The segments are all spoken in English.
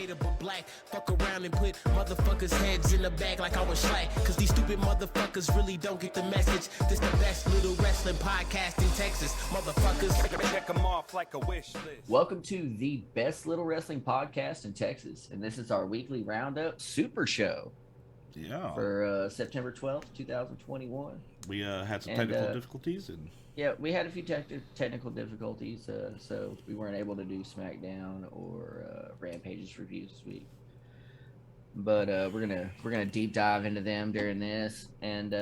but black. Fuck around and put motherfuckers' heads in the bag like I was slack. Cause these stupid motherfuckers really don't get the message. This the best little wrestling podcast in Texas. Motherfuckers. Check them off like a wish list. Welcome to the best little wrestling podcast in Texas. And this is our weekly Roundup Super Show. Yeah. For September 12th, 2021. We had some technical difficulties. Yeah, we had a few technical difficulties, so we weren't able to do SmackDown or Rampage's reviews this week. But we're gonna deep dive into them during this, and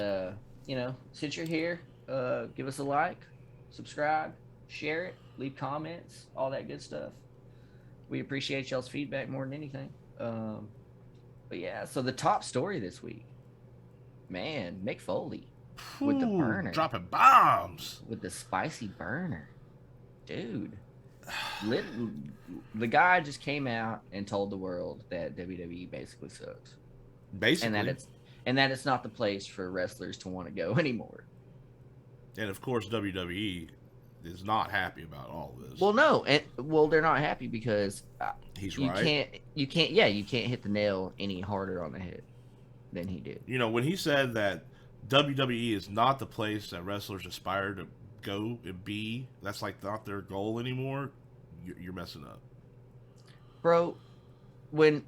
since you're here, give us a like, subscribe, share it, leave comments, all that good stuff. We appreciate y'all's feedback more than anything. But yeah, so the top story this week, man, Mick Foley. With the burner. Dropping bombs. With the spicy burner. Dude. The guy just came out and told the world that WWE basically sucks. Basically. And that it's not the place for wrestlers to want to go anymore. And of course, WWE is not happy about all of this. Well, no. They're not happy because he's you right. You can't hit the nail any harder on the head than he did. You know, when he said that WWE is not the place that wrestlers aspire to go and be, that's like not their goal anymore, you're messing up. Bro, when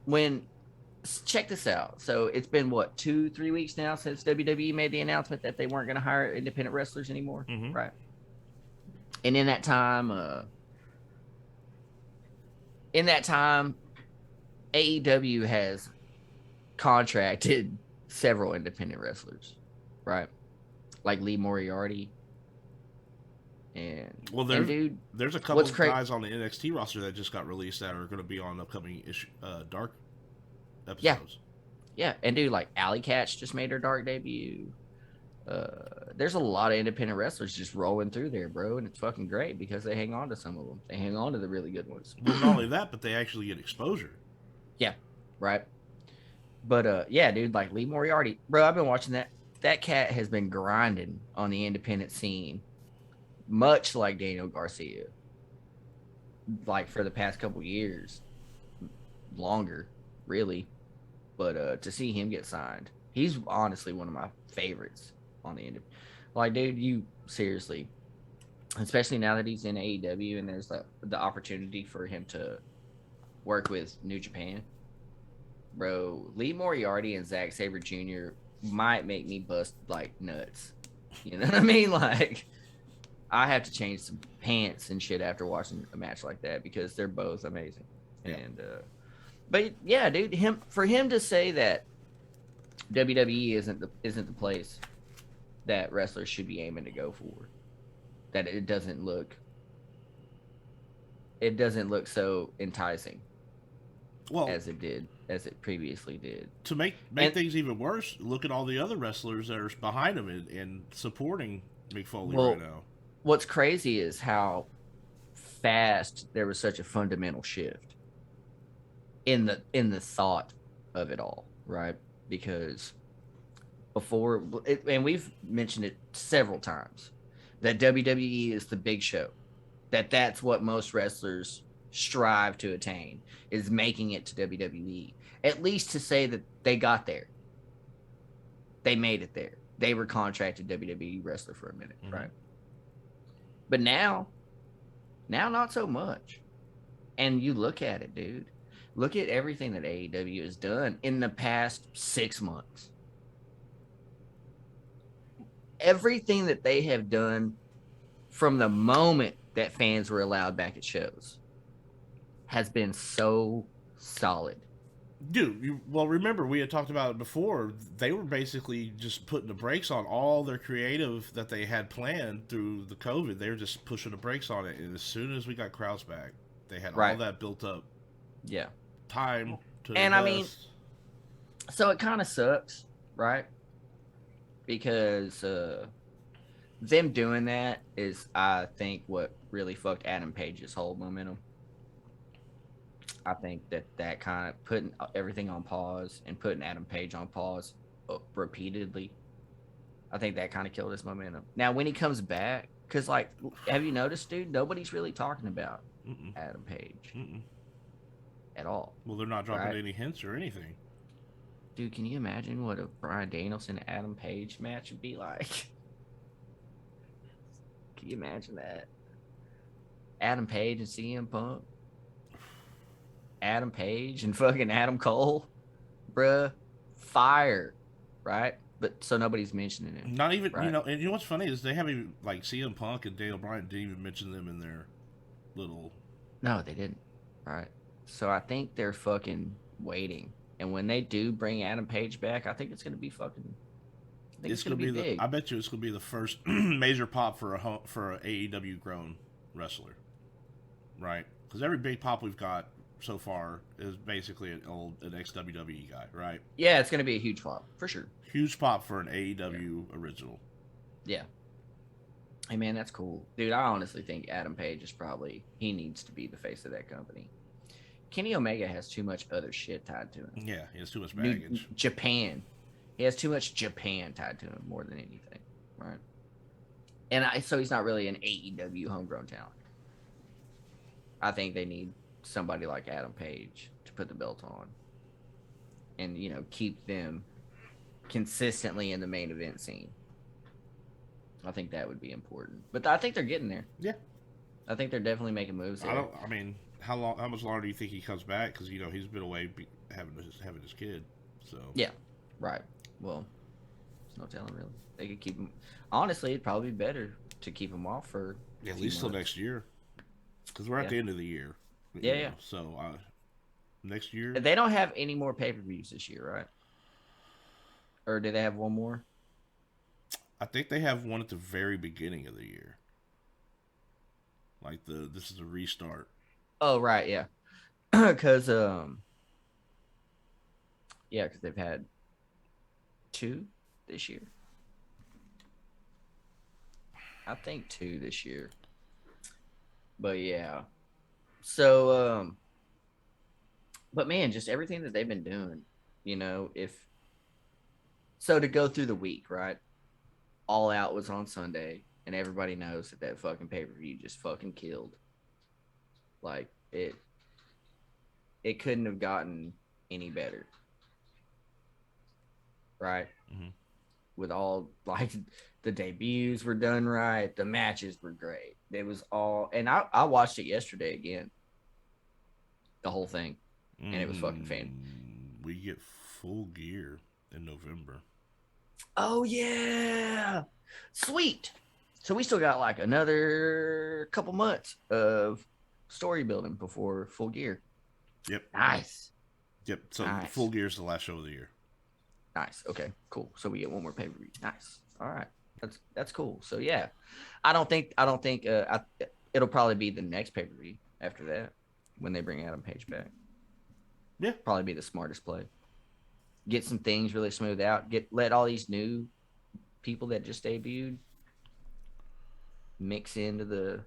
check this out. So it's been, 2-3 weeks now since WWE made the announcement that they weren't going to hire independent wrestlers anymore, right? And in that time, AEW has contracted several independent wrestlers. Right, like Lee Moriarty, there's a couple of guys on the NXT roster that just got released that are going to be on upcoming Dark episodes. Yeah, and dude, like Alley Catch just made her Dark debut. There's a lot of independent wrestlers just rolling through there, bro, and it's fucking great because they hang on to some of them. They hang on to the really good ones. Well, not only that, but they actually get exposure. Yeah, right. But yeah, dude, like Lee Moriarty, bro, I've been watching that. That cat has been grinding on the independent scene, much like Daniel Garcia, like for the past couple years, longer, really. But to see him get signed, he's honestly one of my favorites on the independent. Like, dude, you seriously, especially now that he's in AEW and there's the opportunity for him to work with New Japan, bro. Lee Moriarty and Zack Sabre Jr. might make me bust like nuts. You know what I mean? Like, I have to change some pants and shit after watching a match like that because they're both amazing. Yeah. And but yeah, dude, for him to say that WWE isn't the place that wrestlers should be aiming to go for, that it doesn't look so enticing as it previously did. To make things even worse, look at all the other wrestlers that are behind him and supporting Mick Foley right now. What's crazy is how fast there was such a fundamental shift in the thought of it all, right? Because before, and we've mentioned it several times, that WWE is the big show, that's what most wrestlers strive to attain, is making it to WWE, at least to say that they got there, they made it there, they were contracted WWE wrestler for a minute, right? But now not so much. And you look at it, dude, look at everything that AEW has done in the past 6 months. Everything that they have done from the moment that fans were allowed back at shows has been so solid. Dude, remember we had talked about it before. They were basically just putting the brakes on all their creative that they had planned through the COVID. They were just pushing the brakes on it. And as soon as we got crowds back, they had all that built up. Yeah. Time to and invest. I mean, so it kind of sucks, right? Because them doing that is, I think, what really fucked Adam Page's whole momentum. I think that kind of putting everything on pause and putting Adam Page on pause repeatedly, I think that kind of killed his momentum. Now, when he comes back, because, like, have you noticed, dude, nobody's really talking about Adam Page. at all. Well, they're not dropping Right. any hints or anything. Dude, can you imagine what a Bryan Danielson Adam Page match would be like? Can you imagine that? Adam Page and CM Punk. Adam Page and fucking Adam Cole. Bruh. Fire. Right? But so nobody's mentioning it. Not even, right? and you know what's funny is they haven't even, like, CM Punk and Daniel Bryan didn't even mention them in their little. No, they didn't. Right. So I think they're fucking waiting. And when they do bring Adam Page back, I think it's gonna be fucking. I think it's gonna be big. I bet you it's gonna be the first major pop for a AEW grown wrestler, right? Because every big pop we've got so far is basically an ex WWE guy, right? Yeah, it's gonna be a huge pop for sure. Huge pop for an AEW original. Yeah. Hey man, that's cool, dude. I honestly think Adam Page is he needs to be the face of that company. Kenny Omega has too much other shit tied to him. Yeah, he has too much baggage. Japan. He has too much Japan tied to him more than anything, right? And so he's not really an AEW homegrown talent. I think they need somebody like Adam Page to put the belt on and, keep them consistently in the main event scene. I think that would be important. But I think they're getting there. Yeah. I think they're definitely making moves there. How much longer do you think he comes back? Because he's been away having his kid. So yeah, right. Well, there's no telling really. They could keep him. Honestly, it'd probably be better to keep him off for at least till next year. Because we're at the end of the year. Yeah. So next year they don't have any more pay-per-views this year, right? Or do they have one more? I think they have one at the very beginning of the year. Like this is a restart. Oh right, yeah. Because because they've had 2 this year. I think 2 this year. But yeah. So but man, just everything that they've been doing, to go through the week, right? All Out was on Sunday, and everybody knows that fucking pay-per-view just fucking killed. Like, it couldn't have gotten any better. Right? Mm-hmm. With all, like, the debuts were done right. The matches were great. It was all... And I watched it yesterday again. The whole thing. And it was fucking fan. We get Full Gear in November. Oh, yeah! Sweet! So we still got, like, another couple months of story building before Full Gear. Yep. Nice. Yep. So nice. Full Gear is the last show of the year. Nice. Okay. Cool. So we get one more pay-per-view. Nice. All right. That's cool. So yeah, I don't think it'll probably be the next pay-per-view after that when they bring Adam Page back. Yeah. Probably be the smartest play. Get some things really smoothed out. Let all these new people that just debuted mix into the,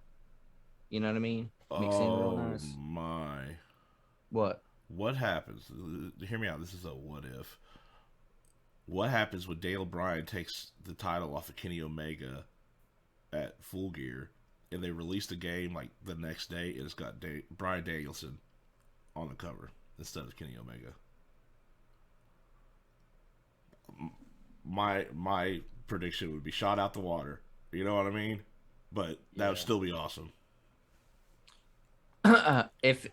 you know what I mean? Mix in real nice. Oh my! What happens? Hear me out. This is a what if. What happens when Daniel Bryan takes the title off of Kenny Omega at Full Gear, and they release the game like the next day, and it's got Bryan Danielson on the cover instead of Kenny Omega? My prediction would be shot out the water. You know what I mean? But that would still be awesome. What if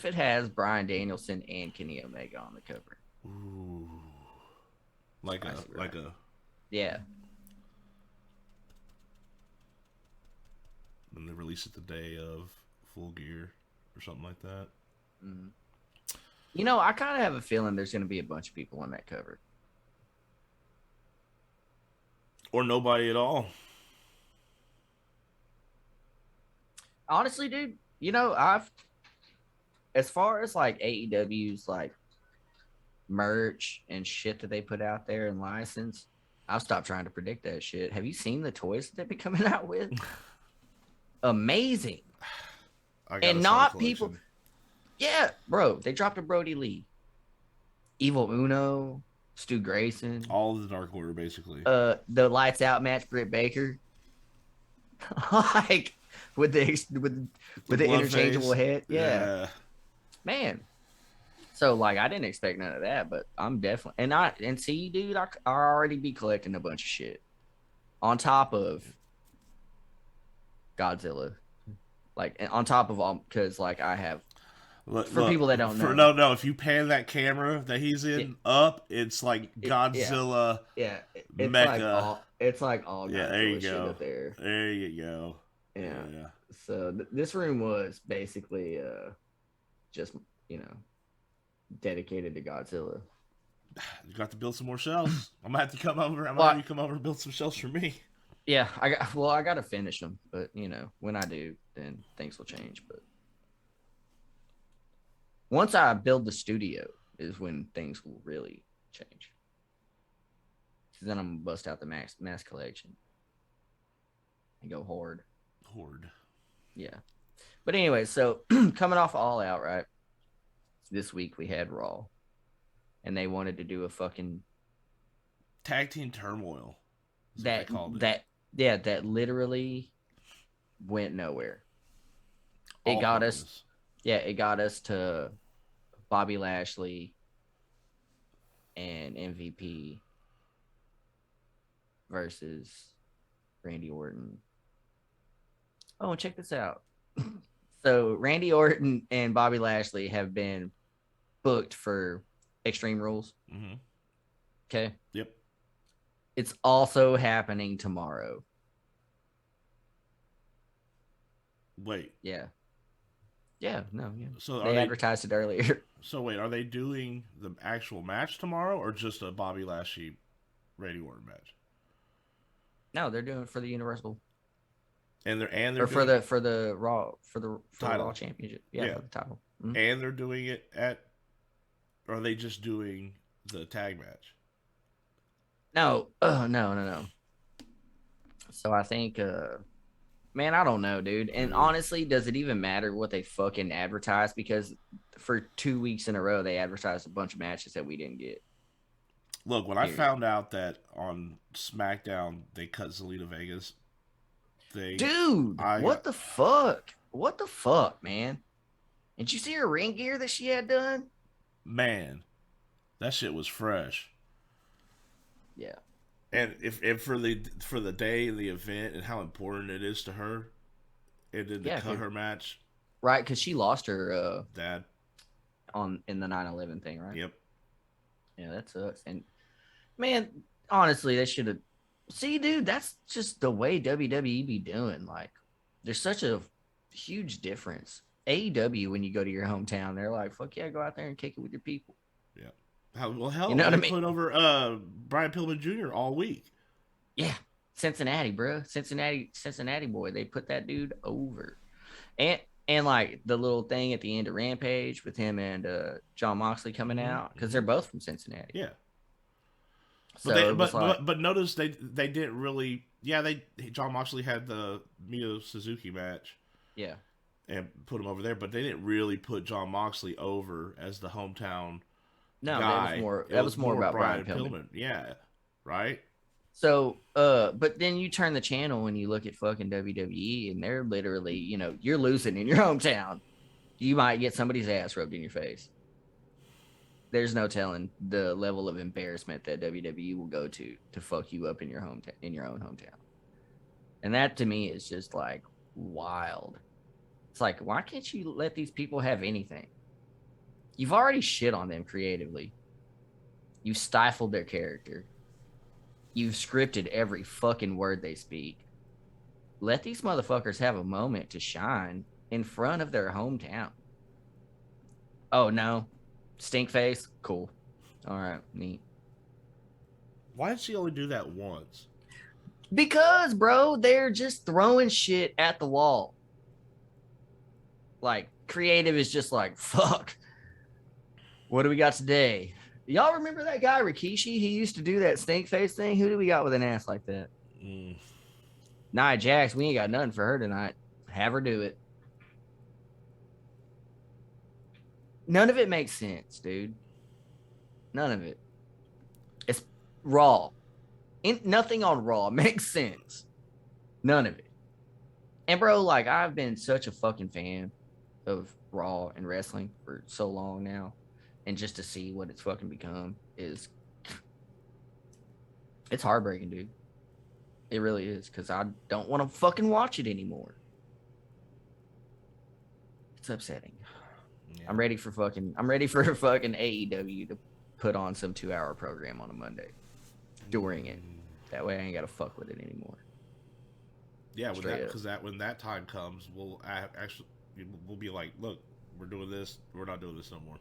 it has Bryan Danielson and Kenny Omega on the cover? Ooh, like a yeah. When they release it the day of Full Gear or something like that. Mm-hmm. I kind of have a feeling there's going to be a bunch of people on that cover, or nobody at all. Honestly, dude, as far as like AEW's like merch and shit that they put out there and license, I've stopped trying to predict that shit. Have you seen the toys that they've been coming out with? Amazing. And not people. Yeah, bro. They dropped a Brody Lee, Evil Uno, Stu Grayson, all of the Dark Order, basically. The Lights Out match, Britt Baker. Like, with the glove interchangeable face. head. Yeah, man. So like, I didn't expect none of that, but I'm definitely and see, dude, I already be collecting a bunch of shit on top of Godzilla, like on top of all, because like I have for Look, people that don't for know. no, if you pan that camera that he's in up, it's like Yeah, Godzilla yeah, mecha. it's like all Yeah, there you Godzilla shit go. up there. There you go. Yeah. Yeah. So this room was basically just you know dedicated to Godzilla. You got to build some more shelves. I'm gonna have to come over. I'm gonna Well, have you come over and build some shelves for me. yeah, I got to finish them, but when I do, then things will change. But once I build the studio is when things will really change. Then I'm gonna bust out the mass collection and go horde. Yeah. But anyway, so coming off All Out, right? This week we had Raw, and they wanted to do a fucking Tag team turmoil. that literally went nowhere. It got us to Bobby Lashley and MVP versus Randy Orton. Oh, and check this out. So Randy Orton and Bobby Lashley have been booked for Extreme Rules. Mm-hmm. Okay. Yep. It's also happening tomorrow. Wait. Yeah. Yeah. No. Yeah. So they advertised it earlier. So wait, are they doing the actual match tomorrow, or just a Bobby Lashley, Randy Orton match? No, they're doing it for the Universal. And they're or for the Raw title. Raw Championship. Yeah, for the title. Mm-hmm. And they're doing it at. Or are they just doing the tag match? No. No. So I think, man, I don't know, dude. And honestly, does it even matter what they fucking advertise? Because for 2 weeks in a row, they advertised a bunch of matches that we didn't get. Look, when I found out that on SmackDown they cut Zelina Vega's thing, what the fuck? What the fuck, man? Did you see her ring gear that she had done? Man, that shit was fresh. Yeah. And if for the day and the event and how important it is to her, and then to cut her match, right? Because she lost her dad in the 9/11 thing, right? Yep. Yeah, that sucks. And man, honestly, they should have. See, dude, that's just the way WWE be doing. Like, there's such a huge difference. AEW, when you go to your hometown, they're like, "Fuck yeah, go out there and kick it with your people." Yeah. Well, hell, you know what I mean? Put over Brian Pillman Jr. all week. Yeah, Cincinnati, bro, Cincinnati boy. They put that dude over, and like the little thing at the end of Rampage with him and John Moxley coming out because they're both from Cincinnati. Yeah. So but notice they didn't really. Yeah, John Moxley had the Mio Suzuki match. Yeah. And put him over there, but they didn't really put John Moxley over as the hometown guy. That was more about Brian Pillman. Yeah, right. So, but then you turn the channel and you look at fucking WWE, and they're literally, you're losing in your hometown. You might get somebody's ass rubbed in your face. There's no telling the level of embarrassment that WWE will go to fuck you up in your hometown, in your own hometown. And that to me is just like wild. It's like, why can't you let these people have anything? You've already shit on them creatively. You've stifled their character. You've scripted every fucking word they speak. Let these motherfuckers have a moment to shine in front of their hometown. Oh, no. Stink face? Cool. All right, neat. Why did she only do that once? Because, bro, they're just throwing shit at the wall. Like, creative is just like, fuck. What do we got today? Y'all remember that guy, Rikishi? He used to do that stink face thing. Who do we got with an ass like that? Nia Jax, we ain't got nothing for her tonight. Have her do it. None of it makes sense, dude. None of it. It's Raw. Nothing on Raw makes sense. None of it. And bro, like I've been such a fucking fan of Raw and wrestling for so long now, and just to see what it's fucking become is, it's heartbreaking, dude. It really is, because I don't want to fucking watch it anymore. It's upsetting. Yeah. I'm ready for fucking AEW to put on some 2-hour program on a Monday during it. That way I ain't gotta fuck with it anymore. Yeah, Straight up. because when that time comes, we'll be like, look, we're doing this. We're not doing this no more.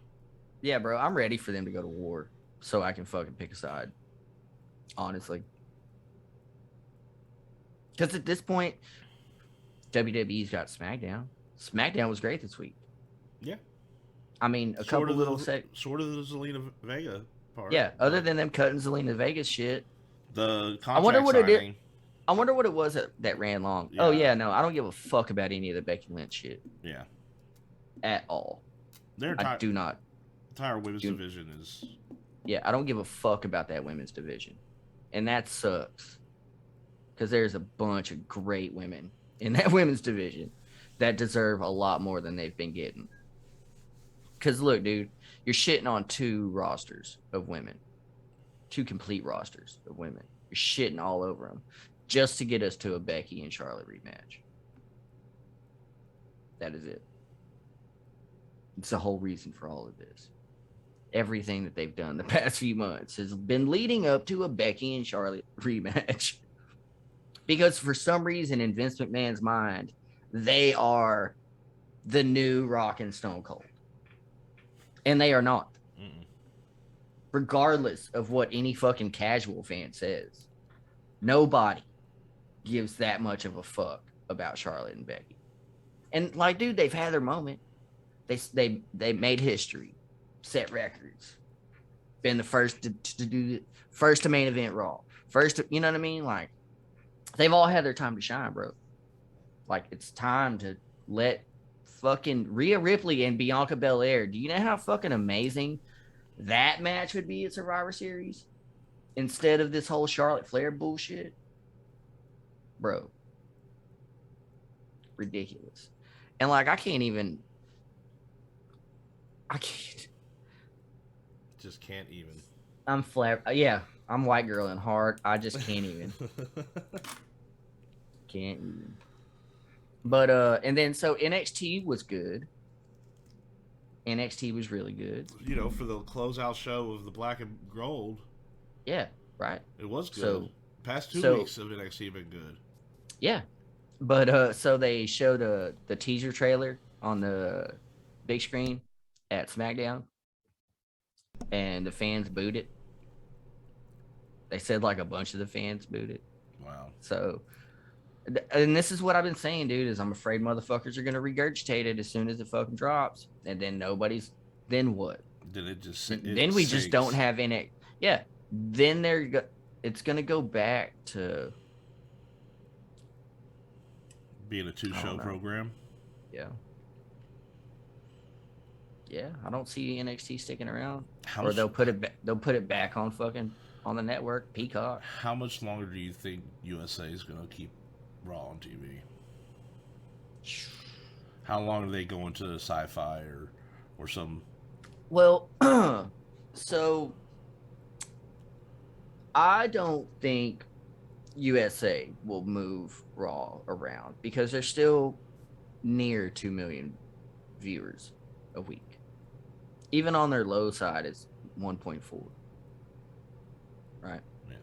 Yeah, bro, I'm ready for them to go to war so I can fucking pick a side. Honestly. Because at this point, WWE's got SmackDown. SmackDown was great this week. Yeah. I mean, Short of the Zelina Vega part. Yeah, other than them cutting Zelina Vega's shit. The contract I wonder what signing. it did. I wonder what it was that ran long. Yeah. Oh, yeah, no, I don't give a fuck about any of the Becky Lynch shit. Yeah. At all. I do not. Entire women's division is... Yeah, I don't give a fuck about that women's division. And that sucks. Because there's a bunch of great women in that women's division that deserve a lot more than they've been getting. Because look, dude, you're shitting on 2 rosters of women. 2 complete rosters of women. You're shitting all over them just to get us to a Becky and Charlotte rematch. That is it. It's the whole reason for all of this. Everything that they've done the past few months has been leading up to a Becky and Charlotte rematch. Because for some reason in Vince McMahon's mind, they are the new Rock and Stone Cold. And they are not. Mm-mm. Regardless of what any fucking casual fan says. Nobody gives that much of a fuck about Charlotte and Becky. And like, dude, they've had their moment. They made history, set records, been the first to main event Raw, you know what I mean? Like, they've all had their time to shine, bro. Like, it's time to let fucking Rhea Ripley and Bianca Belair. Do you know how fucking amazing that match would be at Survivor Series instead of this whole Charlotte Flair bullshit, bro? Ridiculous. And like, I can't. Just can't even. I'm flat. Yeah, I'm white girl in heart. I just can't even. Can't even. But and then so NXT was good. NXT was really good. You know, for the closeout show of the Black and Gold. Yeah, right. It was good. So, past 2 weeks of NXT have been good. Yeah, but so they showed the teaser trailer on the big screen at SmackDown, and the fans booed it. They said like a bunch of the fans booed it. Wow. So, and this is what I've been saying, dude, is I'm afraid motherfuckers are going to regurgitate it as soon as it fucking drops. And then then what? Then it just Then we just don't have any. Yeah. Then it's going to go back to being a 2-show program. Yeah. Yeah, I don't see NXT sticking around. They'll put it back on the network, Peacock. How much longer do you think USA is going to keep Raw on TV? How long are they going to Sci-Fi or some? Well, so I don't think USA will move Raw around because they're still near 2 million viewers a week. Even on their low side, it's 1.4. Right? Yeah.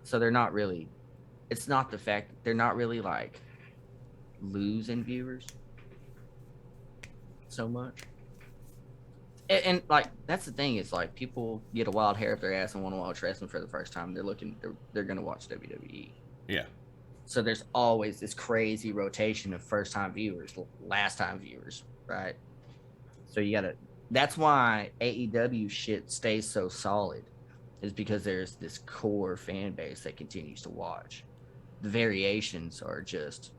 So they're not really, it's not the fact, they're not really like losing viewers so much. And like, that's the thing, is like people get a wild hair up their ass and want to watch wrestling for the first time. They're going to watch WWE. Yeah. So there's always this crazy rotation of first time viewers, last time viewers, right? So that's why AEW shit stays so solid, is because there's this core fan base that continues to watch. The variations are just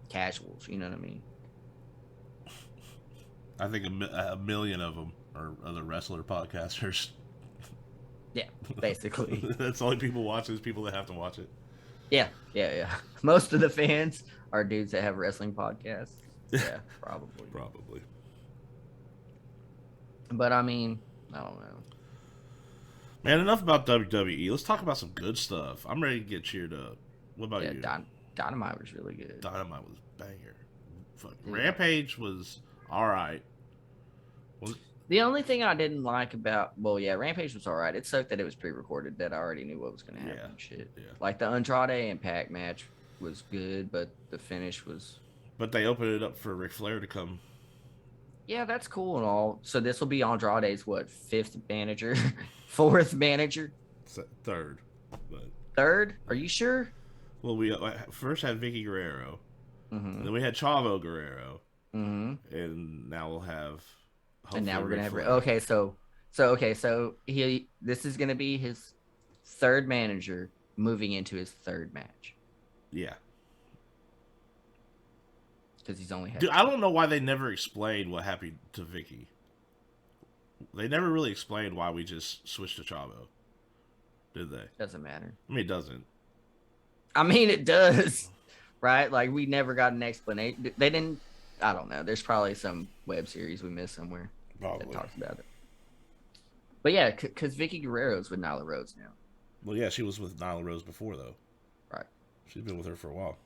casuals, you know what I mean? I think a million of them are other wrestler podcasters. Yeah, basically. That's the only people watch is people that have to watch it. Yeah, yeah, yeah. Most of the fans are dudes that have wrestling podcasts. Yeah, probably. Probably. But I mean, I don't know. Man, enough about WWE. Let's talk about some good stuff. I'm ready to get cheered up. What about Yeah, you? Dynamite was really good. Dynamite was banger. Dude, Rampage was all right. the only thing I didn't like about, well, yeah, Rampage was all right. It sucked that it was pre-recorded, that I already knew what was going to happen and shit. Yeah. Like the Andrade and Pac match was good, but the finish was. But they opened it up for Ric Flair to come. Yeah, that's cool and all. So this will be Andrade's what, fifth manager, fourth manager, Third. But third? Are you sure? well, we first had Vicky Guerrero, then we had Chavo Guerrero, and now we'll have. And now we're gonna have. Flair. Okay, so this is gonna be his third manager moving into his third match. Yeah. Because he's only had. Dude, I don't know why they never explained what happened to Vicky. They never really explained why we just switched to Chavo. Did they? Doesn't matter. I mean, it doesn't. I mean, it does, right? Like we never got an explanation. They didn't. I don't know. There's probably some web series we missed somewhere that talks about it. But yeah, because Vicky Guerrero's with Nyla Rose now. Well, yeah, she was with Nyla Rose before, though. Right. She's been with her for a while.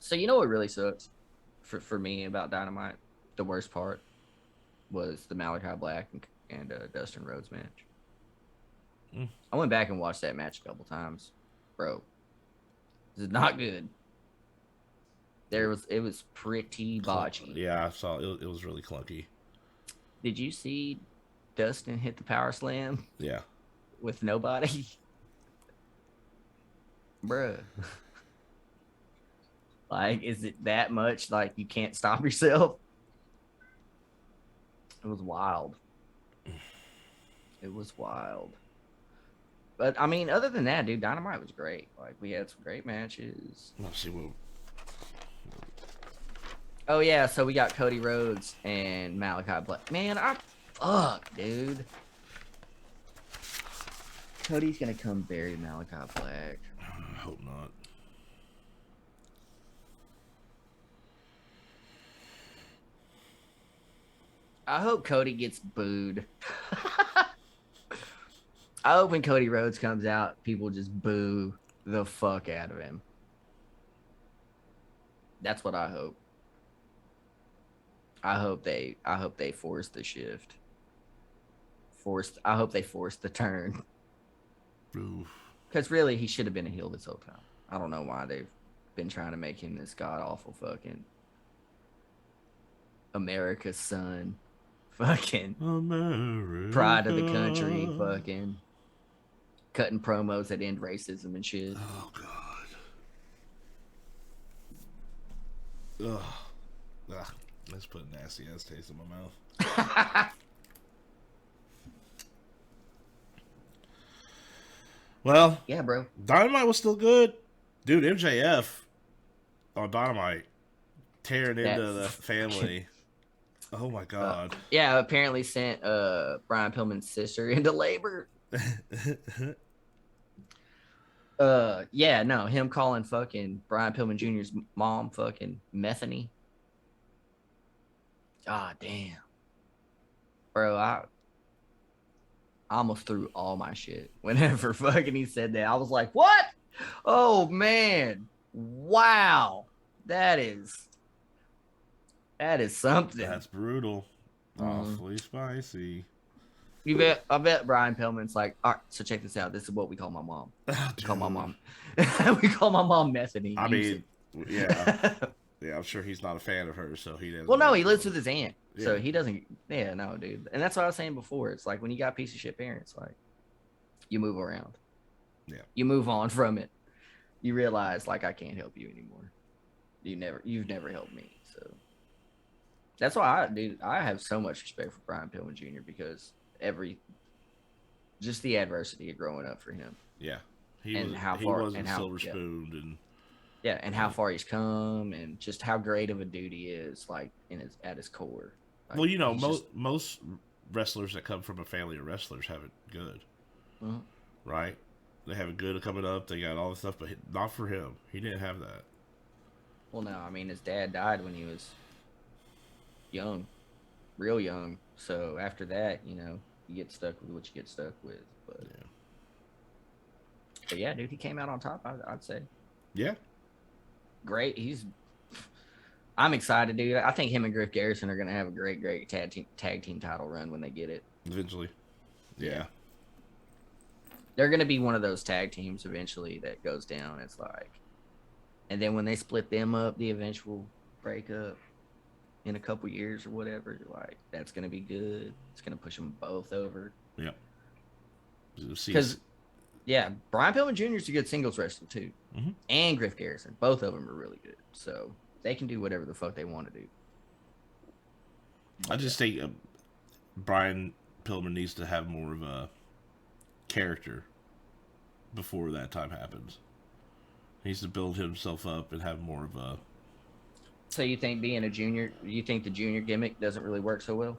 So you know what really sucks for me about Dynamite? The worst part was the Malachi Black and Dustin Rhodes match. I went back and watched that match a couple times. Bro, this is not good. It was pretty botchy. Yeah, I saw it was really clunky. Did you see Dustin hit the power slam? Yeah. With nobody? Bruh. Like, is it that much? Like, you can't stop yourself? It was wild. It was wild. But, I mean, other than that, dude, Dynamite was great. Like, we had some great matches. Let's see what. Oh, yeah, so we got Cody Rhodes and Malachi Black. Man, fuck, dude. Cody's gonna come bury Malachi Black. I hope not. I hope Cody gets booed. I hope when Cody Rhodes comes out, people just boo the fuck out of him. That's what I hope. I hope they force the shift. I hope they force the turn. Because really, he should have been a heel this whole time. I don't know why they've been trying to make him this god awful fucking America's son, fucking America. pride of the country, fucking cutting promos that end racism and shit. Oh god. Ugh. Let's put a nasty ass taste in my mouth. Well, Yeah, bro. Dynamite was still good. Dude, MJF on Dynamite tearing into the family. Oh my god. Yeah, apparently sent Brian Pillman's sister into labor. Yeah, no, him calling fucking Brian Pillman Jr.'s mom fucking Methany. God damn. Bro, I almost threw all my shit whenever fucking he said that. I was like, what? Oh man. Wow. That is something. That's brutal. Awfully spicy. I bet Brian Pillman's like, all right, so check this out. This is what we call my mom. We call my mom. We call my mom Methany. I mean, yeah. Yeah, I'm sure he's not a fan of hers, so he doesn't. Well, no, he lives with his aunt, so Yeah. he doesn't. Yeah, no, dude, and that's what I was saying before. It's like when you got piece of shit parents, like you move around. Yeah. You move on from it. You realize, like, I can't help you anymore. You've never helped me, so that's why I have so much respect for Brian Pillman Jr. because just the adversity of growing up for him. Yeah. He wasn't silver spooned and. Yeah, and how far he's come, and just how great of a dude he is, like at his core. Like, Well, you know, most wrestlers that come from a family of wrestlers have it good, right? have a good coming up. They got all this stuff, but not for him. He didn't have that. Well, no, I mean his dad died when he was young, real young. So after that, you get stuck with what you get stuck with. But yeah, dude, he came out on top. I'd say. Yeah. Great. I'm excited, dude. I think him and Griff Garrison are gonna have a great tag team title run when they get it Eventually. Yeah. They're gonna be one of those tag teams eventually that goes down. It's like, and then when they split them up, the eventual breakup in a couple years or whatever, like that's gonna be good. It's gonna push them both over. Yeah. Because Brian Pillman Jr. is a good singles wrestler too, and Griff Garrison. Both of them are really good. So they can do whatever the fuck they want to do. I just think Brian Pillman needs to have more of a character before that time happens. He needs to build himself up and have more of a... So you think being a junior, you think the junior gimmick doesn't really work so well?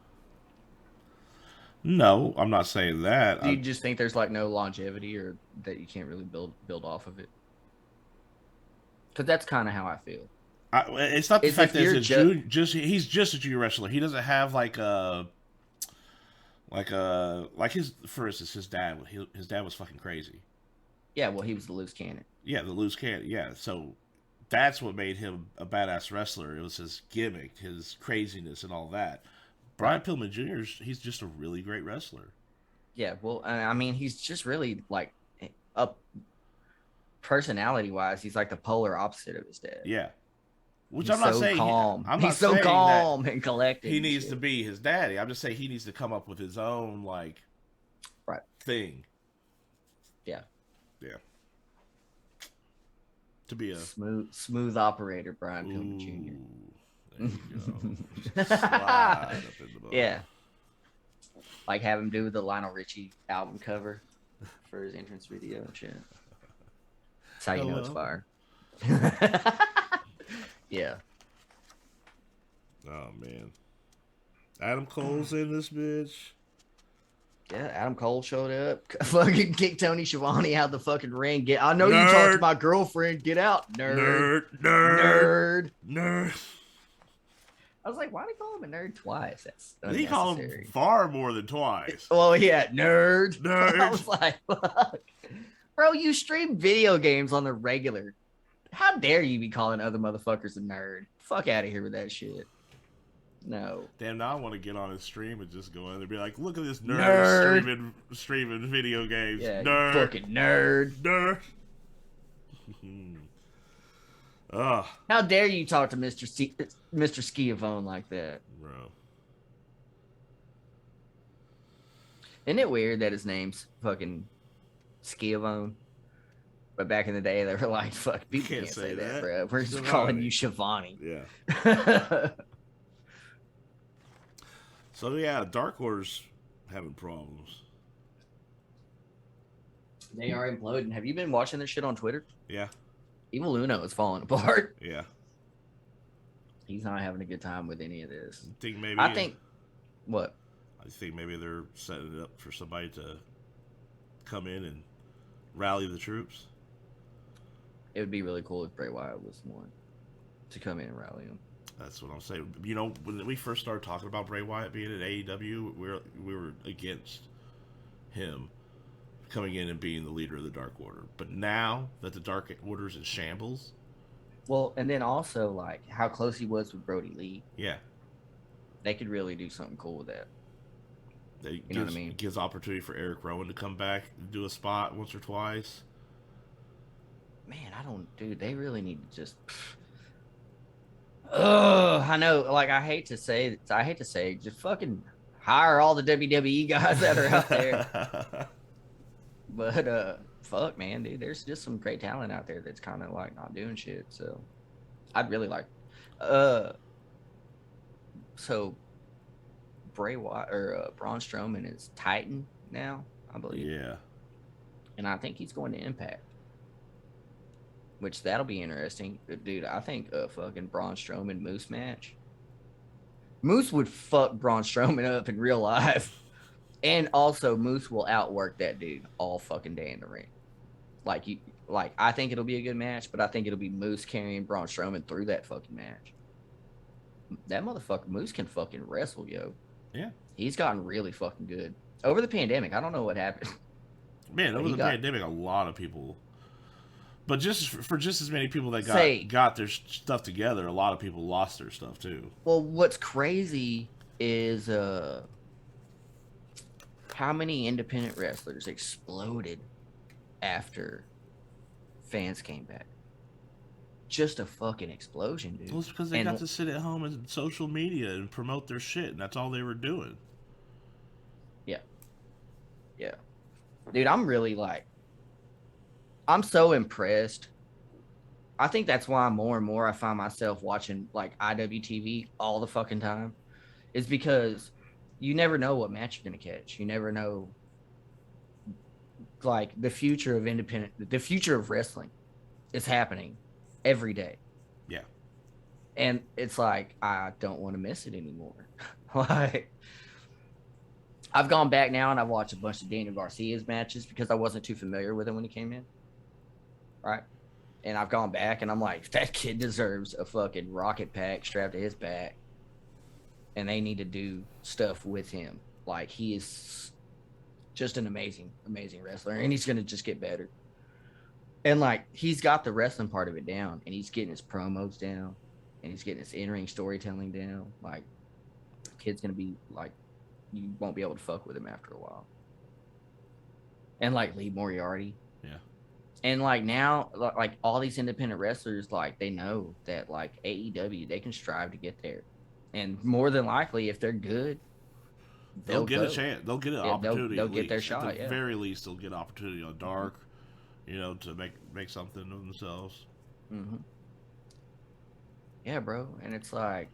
No, I'm not saying that. Do you just think there's like no longevity, or that you can't really build off of it? Because that's kind of how I feel. It's not the fact that he's just a junior wrestler. He doesn't have like his, for instance, his dad. His dad was fucking crazy. Yeah, well, he was the loose cannon. Yeah, the loose cannon. Yeah, so that's what made him a badass wrestler. It was his gimmick, his craziness, and all that. Brian Pillman Jr. He's just a really great wrestler. Yeah, well, I mean, he's just really like up personality-wise. He's like the polar opposite of his dad. Yeah. Which he's I'm not so saying calm. He's so calm and collected. He needs to be his daddy. I'm just saying he needs to come up with his own thing. Yeah. Yeah. To be a smooth operator, Brian Pillman Jr. There you go. Slide up in the boat. Yeah. Like have him do the Lionel Richie album cover for his entrance video and shit. That's how you know it's fire. Yeah. Oh man. Adam Cole's in this bitch. Yeah, Adam Cole showed up. Fucking kicked Tony Schiavone out the fucking ring. I know you talked to my girlfriend. Get out, nerd. I was like, why did he call him a nerd twice? That's unnecessary. He called him far more than twice. Well, yeah, nerd. I was like, fuck. Bro, you stream video games on the regular. How dare you be calling other motherfuckers a nerd? Fuck out of here with that shit. No. Damn, now I want to get on his stream and just go in there and be like, look at this nerd. Streaming video games. Yeah, nerd. Fucking nerd. Nerd. How dare you talk to Mr. Schiavone like that? Bro. Isn't it weird that his name's fucking Schiavone? But back in the day, they were like, fuck, people can't say that, bro. We're just calling you Schiavone. Yeah. So, yeah, Dark Order's having problems. They are imploding. Have you been watching this shit on Twitter? Yeah. Evil Uno is falling apart. Yeah. He's not having a good time with any of this. I think what? I think maybe they're setting it up for somebody to come in and rally the troops. It would be really cool if Bray Wyatt was the one to come in and rally him. That's what I'm saying. You know, when we first started talking about Bray Wyatt being at AEW, we were against him coming in and being the leader of the Dark Order. But now that the Dark Order's in shambles... Well, and then also, like, how close he was with Brody Lee. Yeah. They could really do something cool with that. You know what I mean? It gives opportunity for Eric Rowan to come back and do a spot once or twice. Man, dude, they really need to just... I know, like, I hate to say, just fucking hire all the WWE guys that are out there. But, fuck, man, dude, there's just some great talent out there that's kind of, like, not doing shit, so I'd really like... So, Bray Wyatt, or Braun Strowman is Titan now, I believe. Yeah. And I think he's going to Impact. Which, that'll be interesting. Dude, I think a fucking Braun Strowman Moose match. Moose would fuck Braun Strowman up in real life. And also, Moose will outwork that dude all fucking day in the ring. I think it'll be a good match, but I think it'll be Moose carrying Braun Strowman through that fucking match. That motherfucker Moose can fucking wrestle, yo. Yeah. He's gotten really fucking good over the pandemic. I don't know what happened. Man, over the pandemic, a lot of people. But for just as many people that got their stuff together, a lot of people lost their stuff too. Well, what's crazy is how many independent wrestlers exploded after fans came back. Just a fucking explosion, dude. Well, it's because they got to sit at home and social media and promote their shit, and that's all they were doing. Yeah. Dude, I'm so impressed. I think that's why more and more I find myself watching like IWTV all the fucking time. Is because you never know what match you're gonna catch. You never know like the future of wrestling is happening every day. Yeah. And it's like I don't want to miss it anymore. Like I've gone back now and I've watched a bunch of Daniel Garcia's matches because I wasn't too familiar with him when he came in. Right? And I've gone back and I'm like, that kid deserves a fucking rocket pack strapped to his back. And they need to do stuff with him. Like he is just an amazing, amazing wrestler. And he's gonna just get better. And like he's got the wrestling part of it down and he's getting his promos down and he's getting his in-ring storytelling down. Like kid's gonna be like you won't be able to fuck with him after a while. And like Lee Moriarty. Yeah. And like now, like all these independent wrestlers, like they know that like AEW, they can strive to get there. And more than likely, if they're good, they'll get a chance. They'll get an opportunity. They'll get their shot. At the very least, they'll get an opportunity on Dark, to make something of themselves. Mm-hmm. Yeah, bro. And it's like,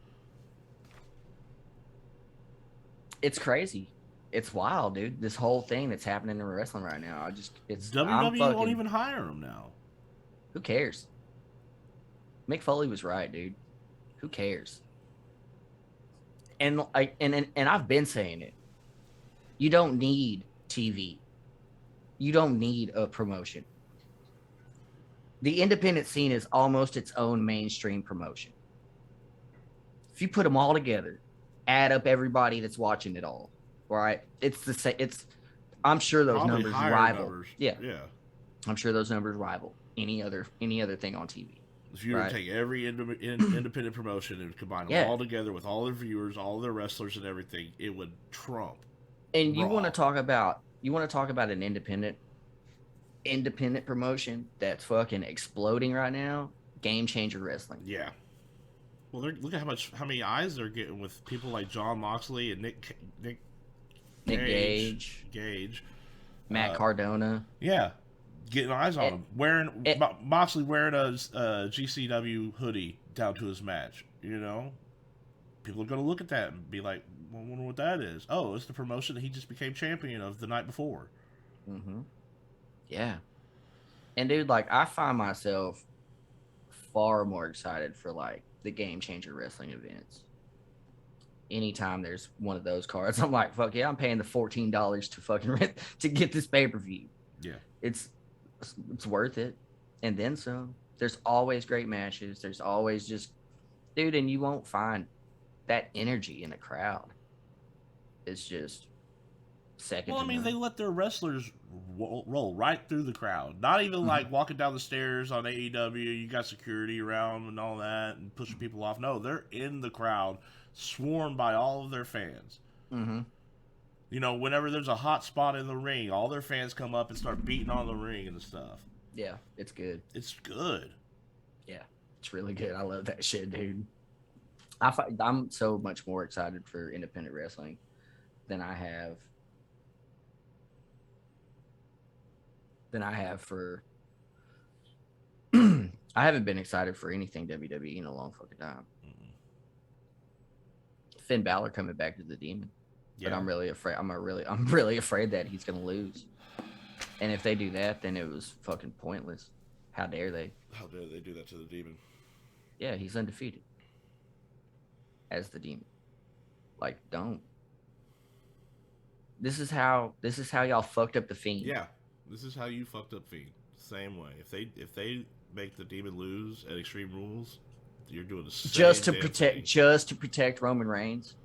it's crazy. It's wild, dude. This whole thing that's happening in wrestling right now. WWE won't even hire him now. Who cares? Mick Foley was right, dude. Who cares? And I've been saying it. You don't need TV. You don't need a promotion. The independent scene is almost its own mainstream promotion. If you put them all together, add up everybody that's watching it all, right? It's the same. I'm sure those Probably numbers rival. Numbers. Yeah. I'm sure those numbers rival any other thing on TV. If you were to take every independent promotion and combine them all together with all their viewers, all their wrestlers, and everything, it would trump. And you want to talk about an independent promotion that's fucking exploding right now? Game Changer Wrestling. Yeah. Well, look at how many eyes they're getting with people like Jon Moxley and Nick Gage, Matt Cardona. Yeah, getting eyes on him. Moxley wearing a GCW hoodie down to his match. People are gonna look at that and be like, well, I wonder what that is. Oh, it's the promotion that he just became champion of the night before. Mm-hmm. Yeah. And dude, like I find myself far more excited for like the Game Changer Wrestling events. Anytime there's one of those cards, I'm like, fuck yeah, I'm paying the $14 to fucking to get this pay-per-view. Yeah. It's worth it. And then some. There's always great matches. There's always just, dude, and you won't find that energy in a crowd. It's just second. Well, I mean, they let their wrestlers roll right through the crowd. Not even like walking down the stairs on AEW. You got security around and all that and pushing people off. No, they're in the crowd, swarmed by all of their fans. Mm-hmm. Whenever there's a hot spot in the ring, all their fans come up and start beating on the ring and stuff. Yeah, it's good. It's good. Yeah, it's really good. I love that shit, dude. I'm so much more excited for independent wrestling than I have for I haven't been excited for anything WWE in a long fucking time. Mm-mm. Finn Balor coming back to the Demon. Yeah. But I'm really afraid I'm really afraid that he's gonna lose. And if they do that, then it was fucking pointless. How dare they? How dare they do that to the Demon? Yeah, he's undefeated as the Demon. Like, don't. This is how y'all fucked up the Fiend. Yeah, this is how you fucked up Fiend. Same way. If they make the Demon lose at Extreme Rules, you're doing the same just to protect Roman Reigns.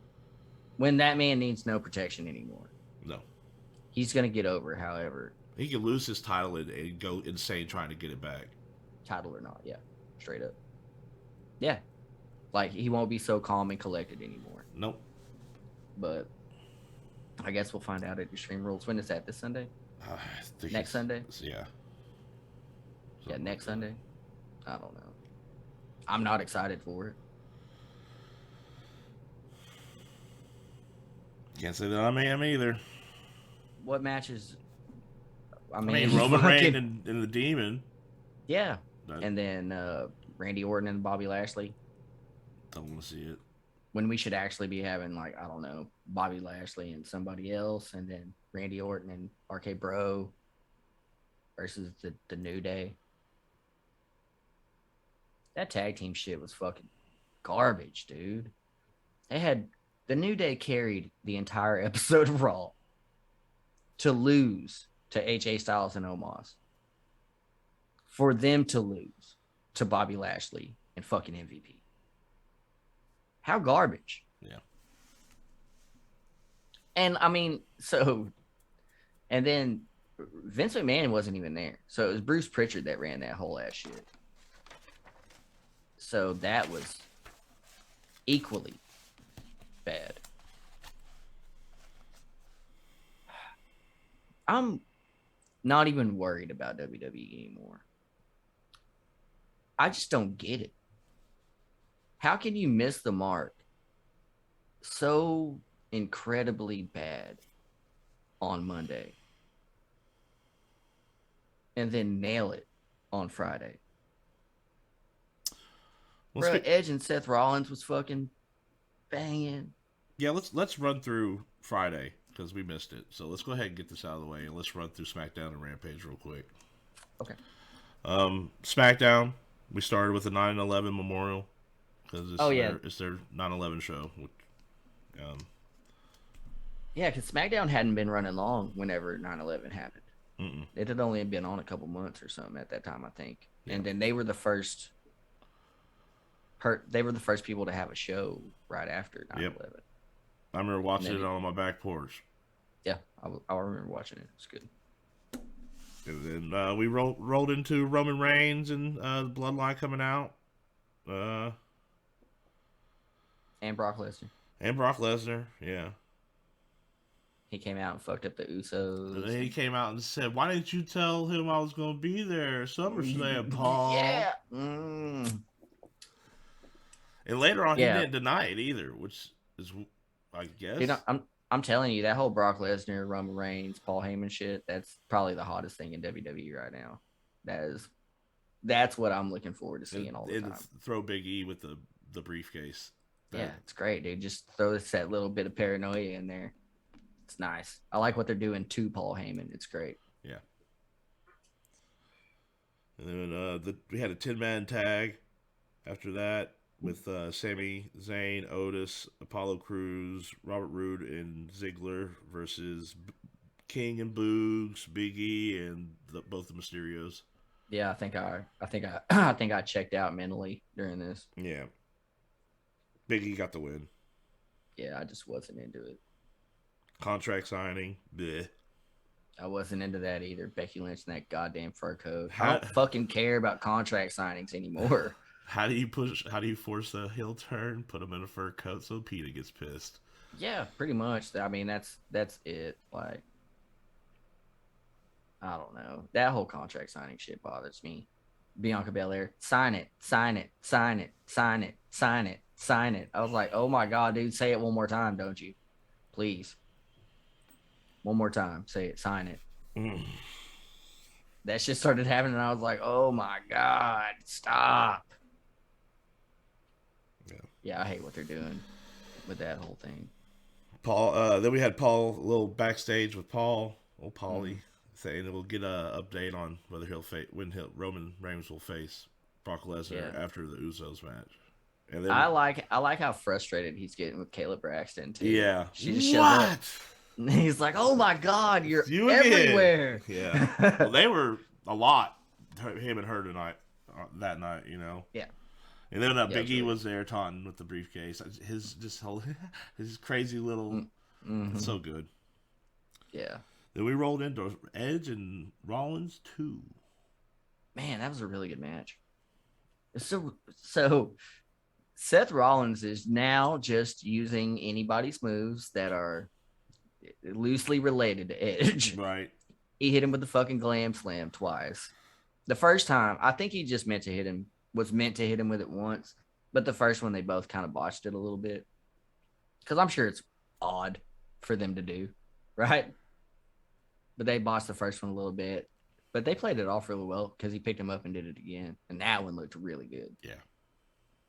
When that man needs no protection anymore. No. He's gonna get over, however. He could lose his title and go insane trying to get it back. Title or not, yeah. Straight up. Yeah. Like, he won't be so calm and collected anymore. Nope. But I guess we'll find out at Extreme Rules. When is that? This Sunday? Next Sunday? Yeah. Yeah, next Sunday? I don't know. I'm not excited for it. Can't say that I am either. What matches? I mean Roman Reigns and the Demon. Yeah. And then Randy Orton and Bobby Lashley. Don't want to see it. When we should actually be having, like, I don't know, Bobby Lashley and somebody else, and then Randy Orton and RK Bro versus the New Day. That tag team shit was fucking garbage, dude. The New Day carried the entire episode of Raw to lose to AJ Styles and Omos. For them to lose to Bobby Lashley and fucking MVP. How garbage. Yeah. And I mean, and then Vince McMahon wasn't even there. So it was Bruce Pritchard that ran that whole ass shit. So that was equally bad. I'm not even worried about WWE anymore. I just don't get it. How can you miss the mark so incredibly bad on Monday and then nail it on Friday? Bro, Edge and Seth Rollins was fucking banging. Yeah, let's run through Friday because we missed it. So let's go ahead and get this out of the way and let's run through SmackDown and Rampage real quick. Okay. SmackDown, we started with the 9/11 memorial because it's their 9/11 show. Yeah, because SmackDown hadn't been running long whenever 9/11 happened. Mm-mm. It had only been on a couple months or something at that time, I think. Yeah. And then they were the first. They were the first people to have a show right after 9/11. Yep. I remember watching it on my back porch. Yeah, I remember watching it. It's good. And then we rolled into Roman Reigns and the Bloodline coming out. And Brock Lesnar, yeah. He came out and fucked up the Usos. And then he came out and said, "Why didn't you tell him I was going to be there? SummerSlam, Paul." Yeah. And later on, he didn't deny it either, which is, I guess. Dude, I'm telling you, that whole Brock Lesnar, Roman Reigns, Paul Heyman shit, that's probably the hottest thing in WWE right now. That's what I'm looking forward to seeing all the time. Throw Big E with the briefcase. Yeah, it's great, dude. Just throw that little bit of paranoia in there. It's nice. I like what they're doing to Paul Heyman. It's great. Yeah. And then we had a 10-man tag after that with Sami Zayn, Otis, Apollo Crews, Robert Roode, and Ziggler versus King and Boogs, Big E, and both the Mysterios. Yeah, I think I checked out mentally during this. Yeah. Big E got the win. Yeah, I just wasn't into it. Contract signing, bleh. I wasn't into that either. Becky Lynch and that goddamn fur coat. I don't fucking care about contract signings anymore. How do you force a heel turn? Put him in a fur coat so Peta gets pissed. Yeah, pretty much. I mean, that's it. Like, I don't know. That whole contract signing shit bothers me. Bianca Belair, sign it, sign it, sign it, sign it, sign it, sign it. I was like, oh my God, dude, say it one more time, don't you? Please. One more time. Say it, sign it. That shit started happening, and I was like, oh my God, stop. Yeah, I hate what they're doing with that whole thing. Paul, then we had Paul a little backstage with Paul, old Paulie, saying that we'll get an update on whether Roman Reigns will face Brock Lesnar after the Usos match. And then, I like how frustrated he's getting with Kayla Braxton too. Yeah, she just showed up. And he's like, "Oh my God, you're everywhere." Yeah, well, they were a lot him and her tonight, that night, you know. Yeah. And then Yeah, Big E was there taunting with the briefcase. His just whole his crazy little, it's so good. Yeah. Then we rolled into Edge and Rollins 2. Man, that was a really good match. So Seth Rollins is now just using anybody's moves that are loosely related to Edge. Right. He hit him with the fucking glam slam twice. The first time, I think he just was meant to hit him with it once, but the first one they both kind of botched it a little bit. Because I'm sure it's odd for them to do, right? But they botched the first one a little bit. But they played it off really well because he picked him up and did it again. And that one looked really good. Yeah.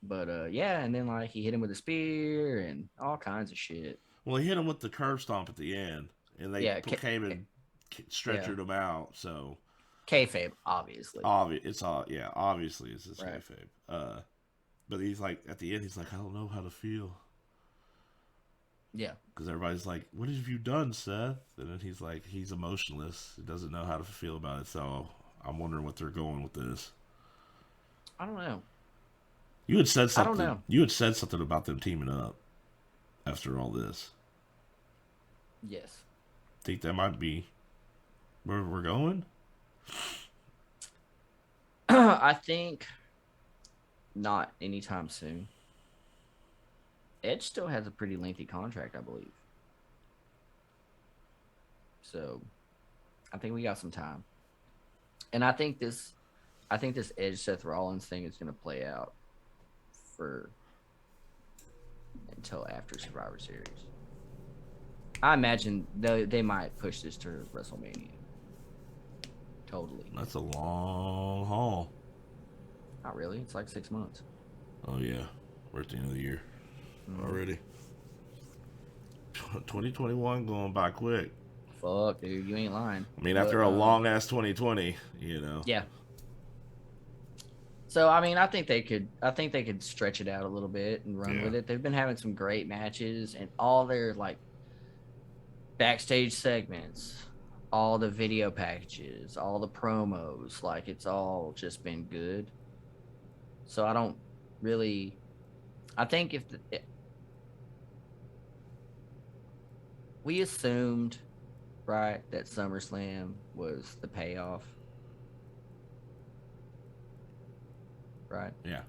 But, yeah, and then, like, he hit him with a spear and all kinds of shit. Well, he hit him with the curb stomp at the end, and they came and stretchered him out, so... Kayfabe, obviously. Obviously it's this right. kayfabe. But he's like, at the end, he's like, I don't know how to feel. Yeah. Because everybody's like, what have you done, Seth? And then he's like, he's emotionless. He doesn't know how to feel about it, so I'm wondering what they're going with this. I don't know. You had said something. I don't know. You had said something about them teaming up after all this. Yes. Think that might be where we're going? I think not anytime soon. Edge still has a pretty lengthy contract, I believe. So I think we got some time. And I think this Edge Seth Rollins thing is going to play out until after Survivor Series. I imagine they might push this to WrestleMania. Totally. That's a long haul. Not really. It's like 6 months. Oh, yeah. We're at the end of the year already. 2021 going by quick. Fuck, dude. You ain't lying. I mean, after a long-ass 2020, you know. Yeah. So, I mean, I think they could stretch it out a little bit and run with it. They've been having some great matches, and all their, like, backstage segments, all the video packages, all the promos, like, it's all just been good. So I don't really, I think we assumed, right, that SummerSlam was the payoff, right? Yeah.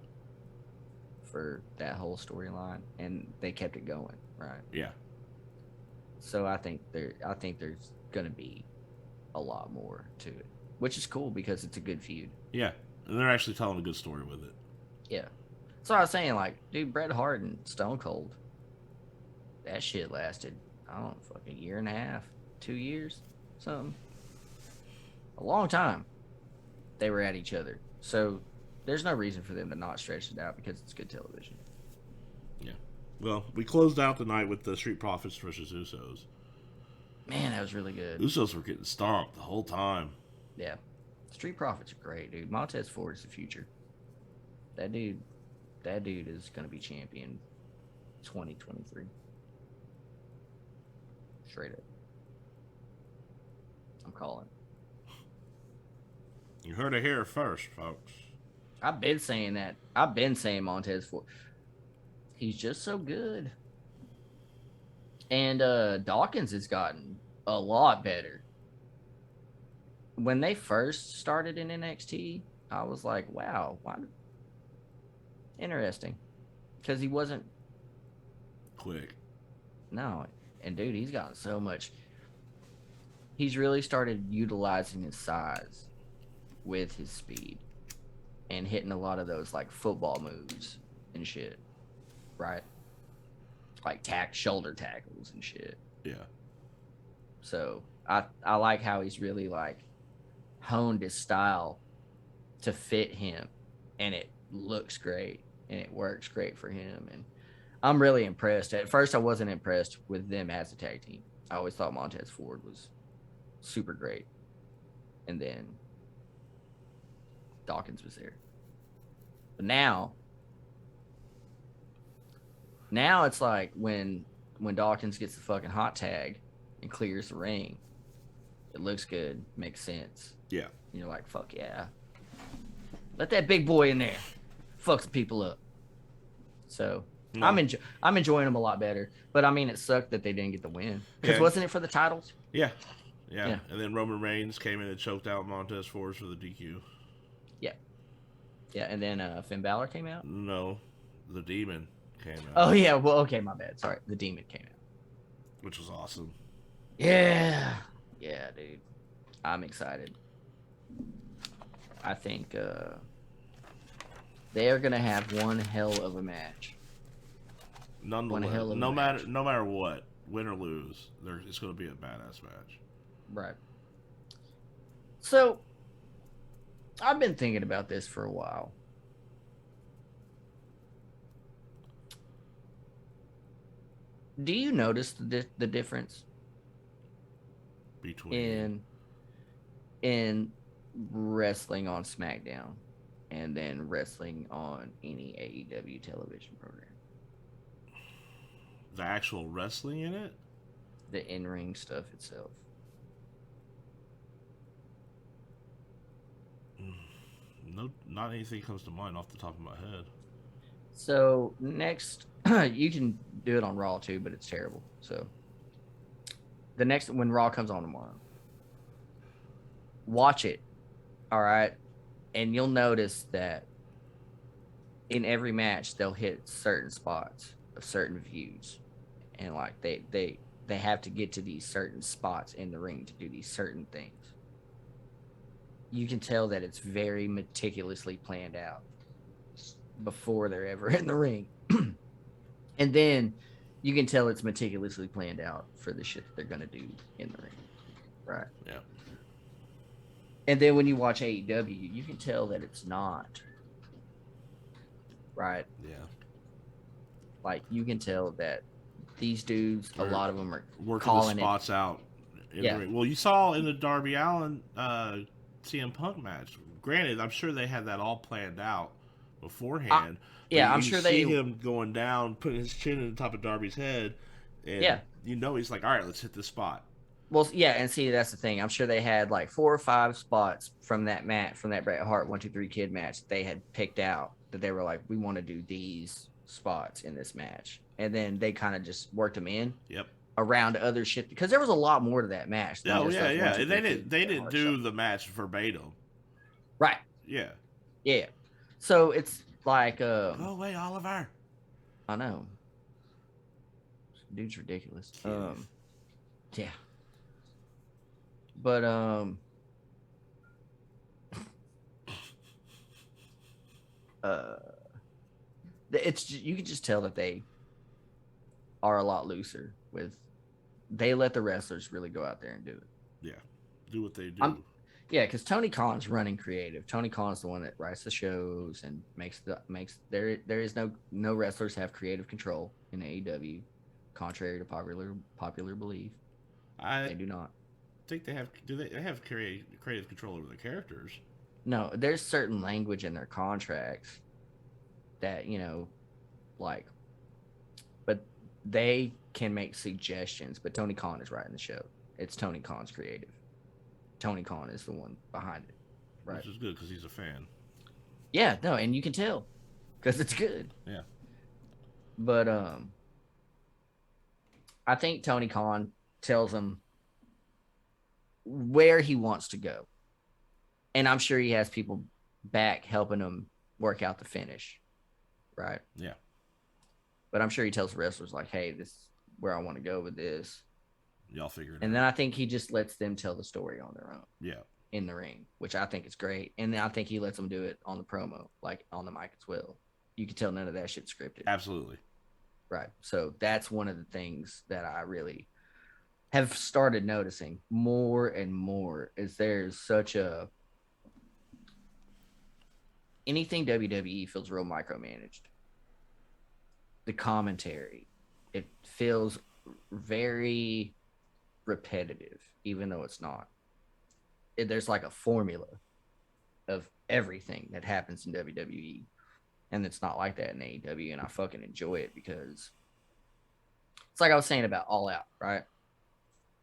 For that whole storyline, and they kept it going, right? Yeah. So I think there's gonna be a lot more to it, which is cool because it's a good feud. Yeah, and they're actually telling a good story with it. Yeah. So I was saying, like, dude, Bret Hart and Stone Cold, that shit lasted, I don't know, fucking year and a half, 2 years, something. A long time they were at each other. So there's no reason for them to not stretch it out because it's good television. Yeah. Well, we closed out the night with the Street Profits versus Usos. Man, that was really good. Usos were getting stomped the whole time. Yeah. Street Profits are great, dude. Montez Ford is the future. That dude is going to be champion 2023. Straight up. I'm calling. You heard it here first, folks. I've been saying that. I've been saying Montez Ford. He's just so good. And Dawkins has gotten a lot better. When they first started in NXT, I was like, wow, why? Interesting. Because he wasn't quick. No. And dude, he's gotten so much. He's really started utilizing his size with his speed and hitting a lot of those like football moves and shit. Right? Like shoulder tackles and shit. Yeah. So I like how he's really like honed his style to fit him, and it looks great and it works great for him, and I'm really impressed. At first I wasn't impressed with them as a tag team. I always thought Montez Ford was super great, and then Dawkins was there. But now it's like when Dawkins gets the fucking hot tag and clears the ring, it looks good, makes sense. Yeah. And you're like, fuck yeah. Let that big boy in there. Fucks people up. So No. I'm enjoying them a lot better. But I mean, it sucked that they didn't get the win. Because Yeah. wasn't it for the titles? Yeah. Yeah. And then Roman Reigns came in and choked out Montez Ford for the DQ. Yeah. Yeah, and then Finn Balor came out? No, the Demon came out. Oh, yeah. Well, okay, my bad. Sorry. The Demon came out. Which was awesome. Yeah. Yeah, dude. I'm excited. I think they are going to have one hell of a match. Nonetheless, no matter what, win or lose, it's going to be a badass match. Right. So, I've been thinking about this for a while. Do you notice the difference Between in wrestling on SmackDown and then wrestling on any AEW television program? the actual wrestling in it? The in-ring stuff itself. No, not anything comes to mind off the top of my head. So next, you can do it on Raw too, but it's terrible. So the next, when Raw comes on tomorrow, watch it, all right, and you'll notice that in every match they'll hit certain spots of certain views, and like they have to get to these certain spots in the ring to do these certain things. You can tell that it's very meticulously planned out before they're ever in the ring. And then you can tell it's meticulously planned out for the shit that they're going to do in the ring. Right. Yeah. And then when you watch AEW, you can tell that it's not. Right. Yeah. Like, you can tell that these dudes, a lot of them are working calling the spots out. Yeah. The ring. Well, you saw in the Darby Allin CM Punk match. Granted, I'm sure they had that all planned out beforehand. Yeah, I'm sure see him going down, putting his chin in the top of Darby's head, and you know he's like, all right, let's hit this spot. Well, yeah, and see, that's the thing. I'm sure they had like 4 or 5 spots from that match, from that Bret Hart 1, 2, 3 Kid match that they had picked out that they were like, we want to do these spots in this match. And then they kind of just worked them in. Yep. Around other shit, because there was a lot more to that match. Oh yeah. And they didn't do the match verbatim. Right. Yeah. Yeah. So it's like go away, Oliver. I know. Dude's ridiculous. Yeah. But it's you can just tell that they are a lot looser with. They let the wrestlers really go out there and do it. Yeah, do what they do. Yeah, because Tony Khan's running creative. Tony Khan's the one that writes the shows and makes there is no wrestlers have creative control in AEW, contrary to popular belief. They do not. Think they have. Do they have creative control over the characters? No, there's certain language in their contracts that but they can make suggestions. But Tony Khan is writing the show. It's Tony Khan's creative. Tony Khan is the one behind it, right? Which is good because he's a fan. Yeah, no, and you can tell because it's good. Yeah. But I think Tony Khan tells him where he wants to go, and I'm sure he has people back helping him work out the finish, right? Yeah. But I'm sure he tells the wrestlers like, "Hey, this is where I want to go with this." Y'all figure it out. And then I think he just lets them tell the story on their own. Yeah. In the ring, which I think is great. And then I think he lets them do it on the promo, like on the mic as well. You can tell none of that shit's scripted. Absolutely. Right. So that's one of the things that I really have started noticing more and more is there's such a anything WWE feels real micromanaged. The commentary, it feels very repetitive, even though it's not. There's like a formula of everything that happens in WWE, and it's not like that in AEW, and I fucking enjoy it because it's like I was saying about All Out, right?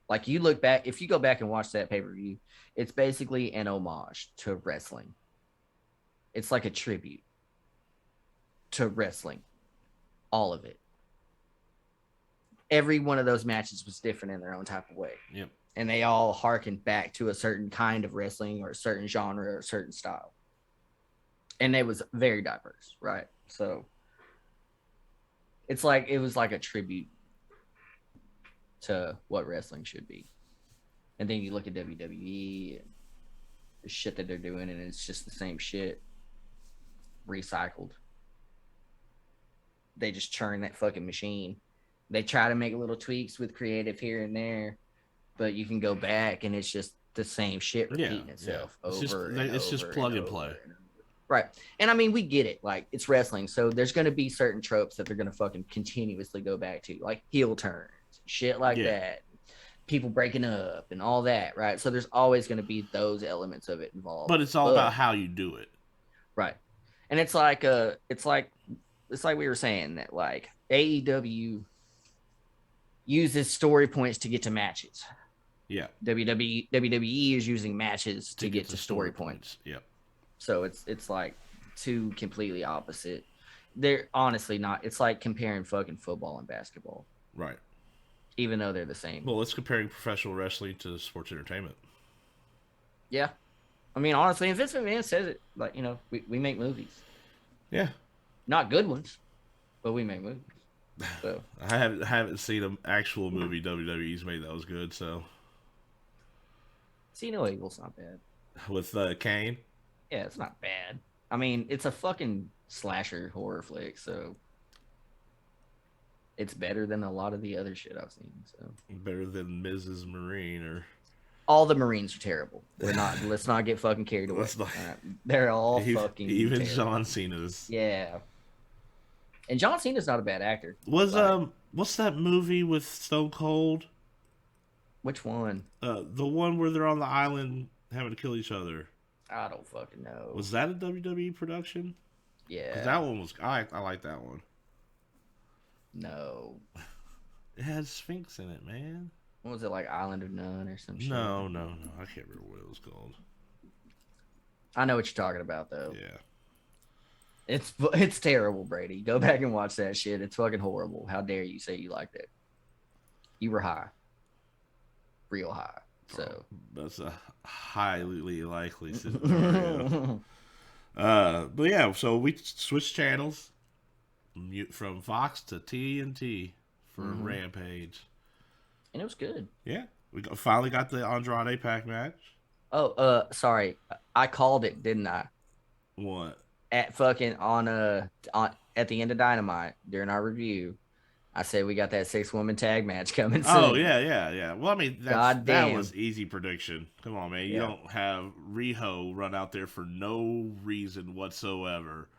Like you look back, if you go back and watch that pay-per-view, it's basically an homage to wrestling. It's like a tribute to wrestling. All of it. Every one of those matches was different in their own type of way. Yep. And they all harkened back to a certain kind of wrestling or a certain genre or a certain style. And it was very diverse, right? So it was like a tribute to what wrestling should be. And then you look at WWE and the shit that they're doing, and it's just the same shit recycled. They just churn that fucking machine. They try to make little tweaks with creative here and there, but you can go back and it's just the same shit repeating itself over. It's just plug and play. Right. And I mean, we get it. Like, it's wrestling. So there's going to be certain tropes that they're going to fucking continuously go back to, like heel turns, shit like that, people breaking up and all that. Right. So there's always going to be those elements of it involved. But it's all about how you do it. Right. And it's like we were saying that, like, AEW uses story points to get to matches. Yeah. WWE is using matches to get to story points. Yep. So it's like two completely opposite. They're honestly not. It's like comparing fucking football and basketball. Right. Even though they're the same. Well, it's comparing professional wrestling to sports entertainment. Yeah. I mean, honestly, and Vince McMahon says it. Like, you know, we make movies. Yeah. Not good ones, but we make movies. So I haven't seen an actual movie WWE's made that was good. So. See No Eagle's not bad. With Kane. Yeah, it's not bad. I mean, it's a fucking slasher horror flick, so it's better than a lot of the other shit I've seen. So better than Mrs. Marine or all the Marines are terrible. Let's not get fucking carried away. They're all fucking even terrible. John Cena's. Yeah. And John Cena's not a bad actor. What's that movie with Stone Cold? Which one? The one where they're on the island having to kill each other. I don't fucking know. Was that a WWE production? Yeah. That one was. I like that one. No. It has Sphinx in it, man. What was it, like Island of None or some shit? No. I can't remember what it was called. I know what you're talking about, though. Yeah. It's terrible, Brady. Go back and watch that shit. It's fucking horrible. How dare you say you liked it? You were high. Real high. So that's a highly likely scenario. But yeah, so we switched channels from Fox to TNT for Rampage, and it was good. Yeah, we finally got the Andrade Pac match. Oh, sorry, I called it, didn't I? What? At fucking on at the end of Dynamite during our review. I said we got that 6-woman tag match coming soon. Oh, yeah. Well, I mean, that was easy prediction. Come on, man. You don't have Riho run out there for no reason whatsoever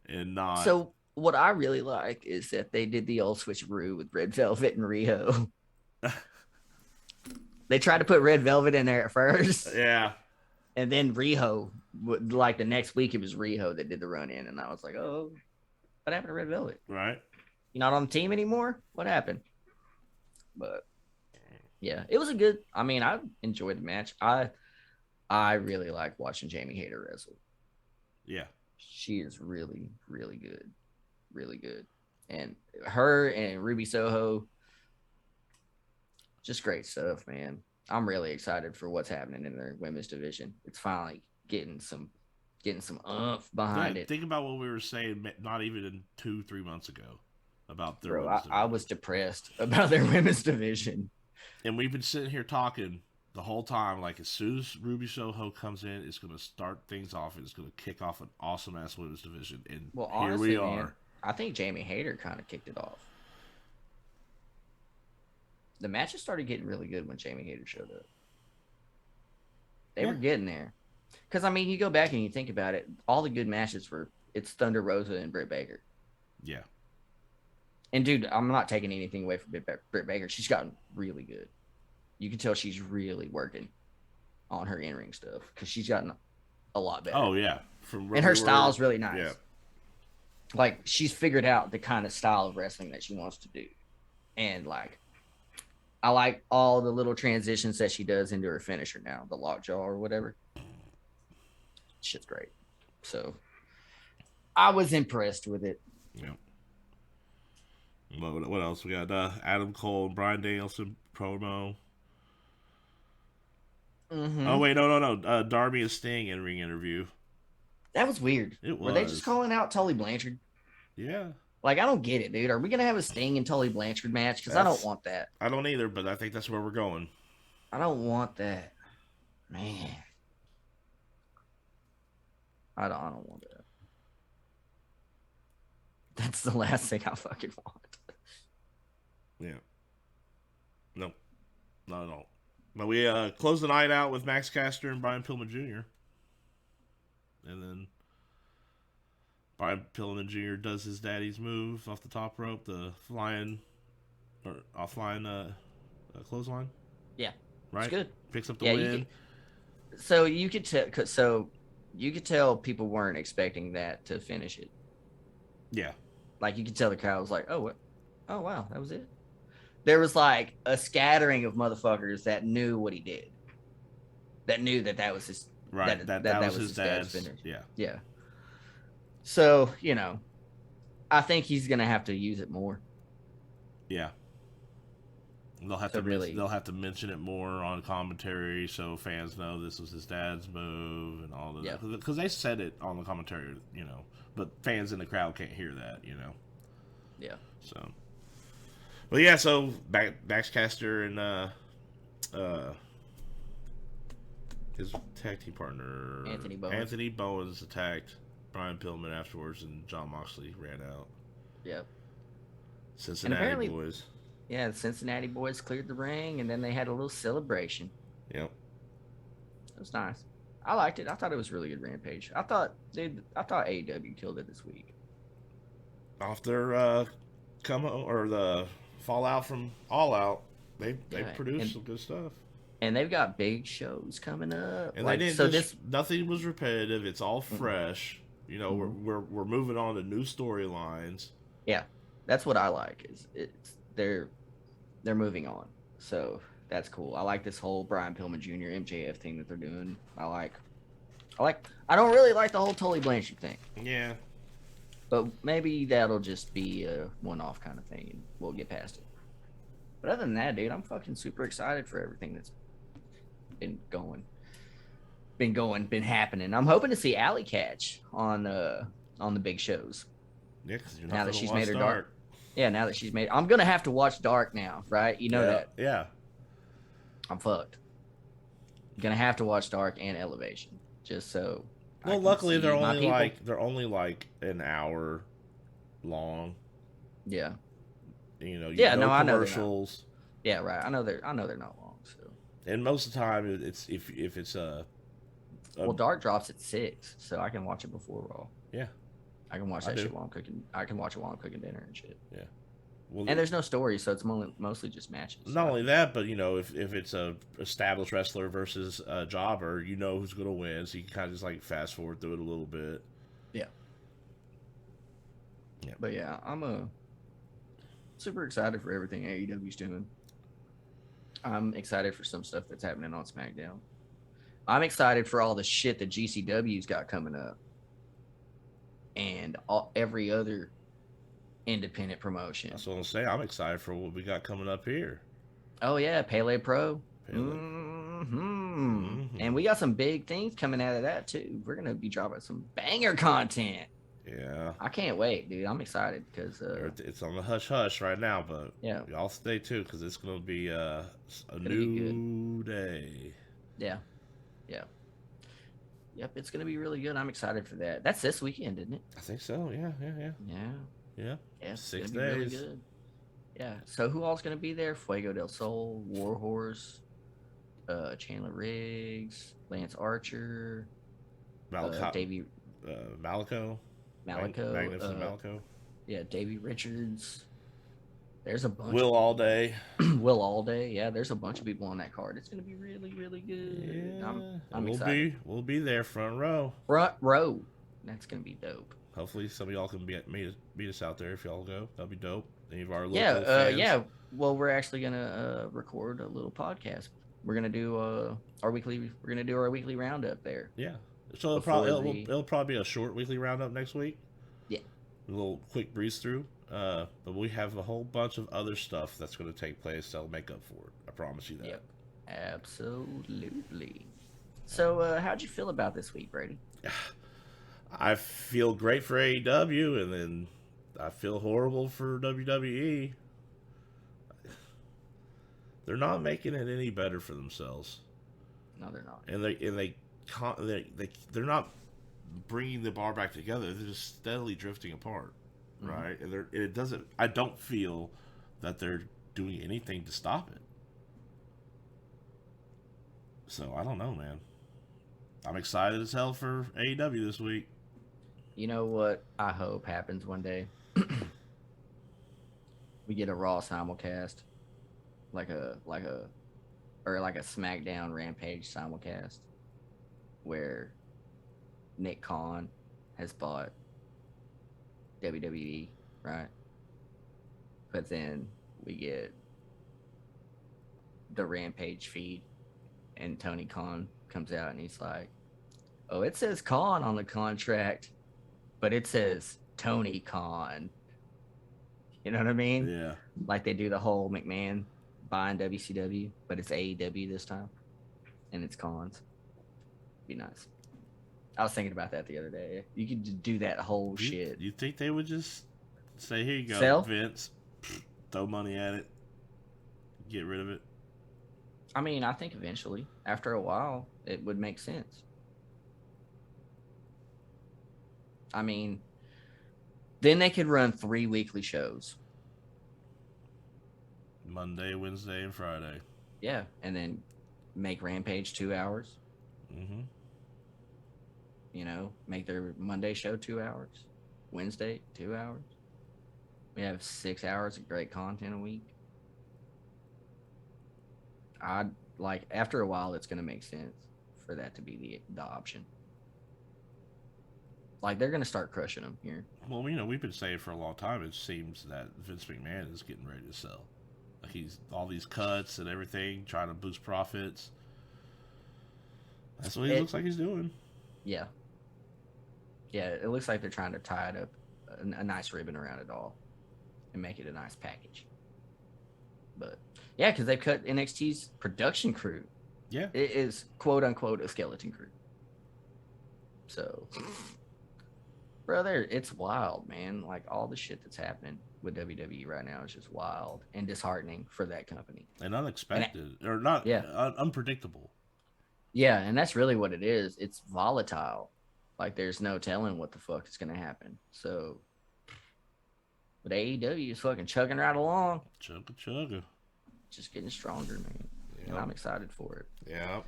and not... So, what I really like is that they did the old switcheroo with Red Velvet and Riho. They tried to put Red Velvet in there at first. Yeah. And then Riho, like the next week, it was Riho that did the run-in. And I was like, oh, what happened to Red Velvet? Right. You're not on the team anymore? What happened? But yeah, it was a good. I mean, I enjoyed the match. I really like watching Jamie Hayter wrestle. Yeah, she is really, really good, really good. And her and Ruby Soho, just great stuff, man. I'm really excited for what's happening in their women's division. It's finally getting some oomph behind it. Think about what we were saying, not even 2-3 months ago. About their I was depressed about their women's division. And we've been sitting here talking the whole time, like as soon as Ruby Soho comes in, it's going to start things off. It's going to kick off an awesome-ass women's division. And honestly, here we are. Man, I think Jamie Hayter kind of kicked it off. The matches started getting really good when Jamie Hayter showed up. They were getting there. Because, I mean, you go back and you think about it, all the good matches it's Thunder Rosa and Britt Baker. Yeah. And, dude, I'm not taking anything away from Britt Baker. She's gotten really good. You can tell she's really working on her in-ring stuff because she's gotten a lot better. Oh, yeah. And her style is really nice. Yeah. Like, she's figured out the kind of style of wrestling that she wants to do. And, like, I like all the little transitions that she does into her finisher now, the lockjaw or whatever. Shit's great. So, I was impressed with it. Yeah. What else? We got Adam Cole and Bryan Danielson promo. Mm-hmm. Oh, wait, no. Darby and Sting in ring interview. That was weird. It Were they just was. calling out Tully Blanchard? Yeah. Like, I don't get it, dude. Are we going to have a Sting and Tully Blanchard match? Because I don't want that. I don't either, but I think that's where we're going. I don't want that. Man. I don't want that. That's the last thing I fucking want. Yeah. No. Not at all. But we closed the night out with Max Caster and Brian Pillman Jr. And then Brian Pillman Jr. does his daddy's move off the top rope, the flying or offline clothesline. Yeah. Right? It's good. Picks up the win. You could tell people weren't expecting that to finish it. Yeah. Like, you could tell the crowd was like, oh, what? Oh, wow, that was it? There was, like, a scattering of motherfuckers that knew what he did. That knew that was his... Right, that was his dad's finish. Yeah. Yeah. So, I think he's going to have to use it more. Yeah. They'll have to mention it more on commentary so fans know this was his dad's move and all of that. Because they said it on the commentary, but fans in the crowd can't hear that, Yeah. So, but yeah, so Max Caster and his tag team partner Anthony Bowens attacked Brian Pillman afterwards, and Jon Moxley ran out. Yep. Cincinnati boys. Yeah, the Cincinnati boys cleared the ring, and then they had a little celebration. Yep. It was nice. I liked it. I thought it was really good Rampage. I thought AEW killed it this week. Off their the fallout from All Out, they produced some good stuff. And they've got big shows coming up. And nothing was repetitive. It's all fresh. We're moving on to new storylines. Yeah, that's what I like. They're moving on, so that's cool. I like this whole Brian Pillman Jr. MJF thing that they're doing. I don't really like the whole Tully Blanchard thing. Yeah, but maybe that'll just be a one-off kind of thing, and we'll get past it. But other than that, dude, I'm fucking super excited for everything that's been happening. I'm hoping to see Alley Catch on the big shows. Yeah, because you're now that she's made her dark. Yeah, now that she's made, I'm gonna have to watch Dark now, right? You know that. Yeah. I'm fucked. I'm gonna have to watch Dark and Elevation just so. Well, luckily they're only like an hour long. Yeah. I know commercials. Yeah, right. I know they're not long. So. And most of the time, it's if it's well, Dark drops at 6, so I can watch it before Raw. Yeah. I can watch that shit while I'm cooking. I can watch it while I'm cooking dinner and shit. Yeah. Well, and there's no story, so it's mostly just matches. Not only that, but if it's a established wrestler versus a jobber, who's gonna win, so you can kind of just like fast forward through it a little bit. Yeah. Yeah. But yeah, I'm super excited for everything AEW's doing. I'm excited for some stuff that's happening on SmackDown. I'm excited for all the shit that GCW's got coming up. And every other independent promotion. That's what I'm saying. I'm excited for what we got coming up here. Oh yeah, Pele Pro. And we got some big things coming out of that too. We're gonna be dropping some banger content. Yeah, I can't wait, dude. I'm excited because it's on the hush hush right now, but yeah, y'all stay tuned because it's gonna be a new day. Yeah. Yep, it's gonna be really good. I'm excited for that. That's this weekend, isn't it? I think so. Yeah. Yeah. 6 days. Really good. Yeah. So who all's gonna be there? Fuego del Sol, Warhorse, Chandler Riggs, Lance Archer, Davey, Malico, Magnificent Malico. Yeah, Davey Richards. There's a bunch. Will Allday. Will Allday. Yeah, there's a bunch of people on that card. It's gonna be really, really good. Yeah, I'm excited. We'll be there front row. Front row. That's gonna be dope. Hopefully, some of y'all can meet us out there if y'all go. That'd be dope. Any of our local fans. Yeah. Well, we're actually gonna record a little podcast. We're gonna do our weekly roundup there. Yeah. So it'll probably be a short weekly roundup next week. a little quick breeze through. But we have a whole bunch of other stuff that's going to take place that'll make up for it. I promise you that. Yep. Absolutely. So, how'd you feel about this week, Brady? I feel great for AEW, and then I feel horrible for WWE. They're not making it any better for themselves. No, they're not. And they're not bringing the bar back together. They're just steadily drifting apart, right? And it doesn't. I don't feel that they're doing anything to stop it. So I don't know, man. I'm excited as hell for AEW this week. You know what I hope happens one day? We get a Raw simulcast, like a SmackDown Rampage simulcast, where Nick Khan has bought WWE, right? But then we get the Rampage feed, and Tony Khan comes out and he's like, "Oh, it says Khan on the contract, but it says Tony Khan." You know what I mean? Yeah. Like they do the whole McMahon buying WCW, but it's AEW this time, and it's Khan's. Be nice. I was thinking about that the other day. You could do that whole shit. You think they would just say, "Here you go, Sell? Vince, throw money at it, get rid of it"? I mean, I think eventually, after a while, it would make sense. I mean, then they could run 3 weekly shows. Monday, Wednesday, and Friday. Yeah, and then make Rampage 2 hours. Mm-hmm. You know, make their Monday show 2 hours. Wednesday, 2 hours. We have 6 hours of great content a week. I'd like, after a while, it's going to make sense for that to be the option. Like, they're going to start crushing them here. Well, you know, we've been saying for a long time, it seems that Vince McMahon is getting ready to sell. Like, he's all these cuts and everything, trying to boost profits. That's what he looks like he's doing. Yeah. Yeah, it looks like they're trying to tie it up, a nice ribbon around it all, and make it a nice package. But, yeah, because they've cut NXT's production crew. Yeah. It is, quote-unquote, a skeleton crew. So, brother, it's wild, man. Like, all the shit that's happening with WWE right now is just wild and disheartening for that company. And unexpected. Unpredictable. Yeah, and that's really what it is. It's volatile. Like, there's no telling what the fuck is going to happen. So, but AEW is fucking chugging right along. Chugga. Just getting stronger, man. Yep. And I'm excited for it. Yeah.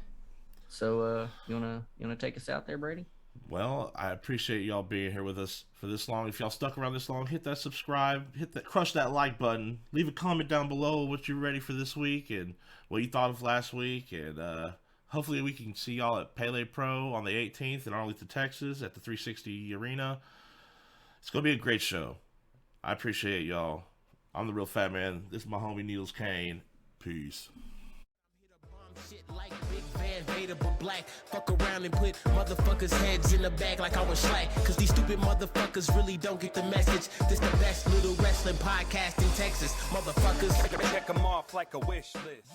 So, you wanna take us out there, Brady? Well, I appreciate y'all being here with us for this long. If y'all stuck around this long, hit that subscribe, crush that like button, leave a comment down below what you're ready for this week and what you thought of last week, and hopefully we can see y'all at Pele Pro on the 18th in Arlington, Texas at the 360 Arena. It's gonna be a great show. I appreciate y'all. I'm the Real Fat Man. This is my homie Needles Kane. Peace. Shit like Big Van Vader but black. Fuck around and put motherfuckers' heads in the bag like I was slack. Cause these stupid motherfuckers really don't get the message. This the best little wrestling podcast in Texas. Motherfuckers. Check them off like a wish list.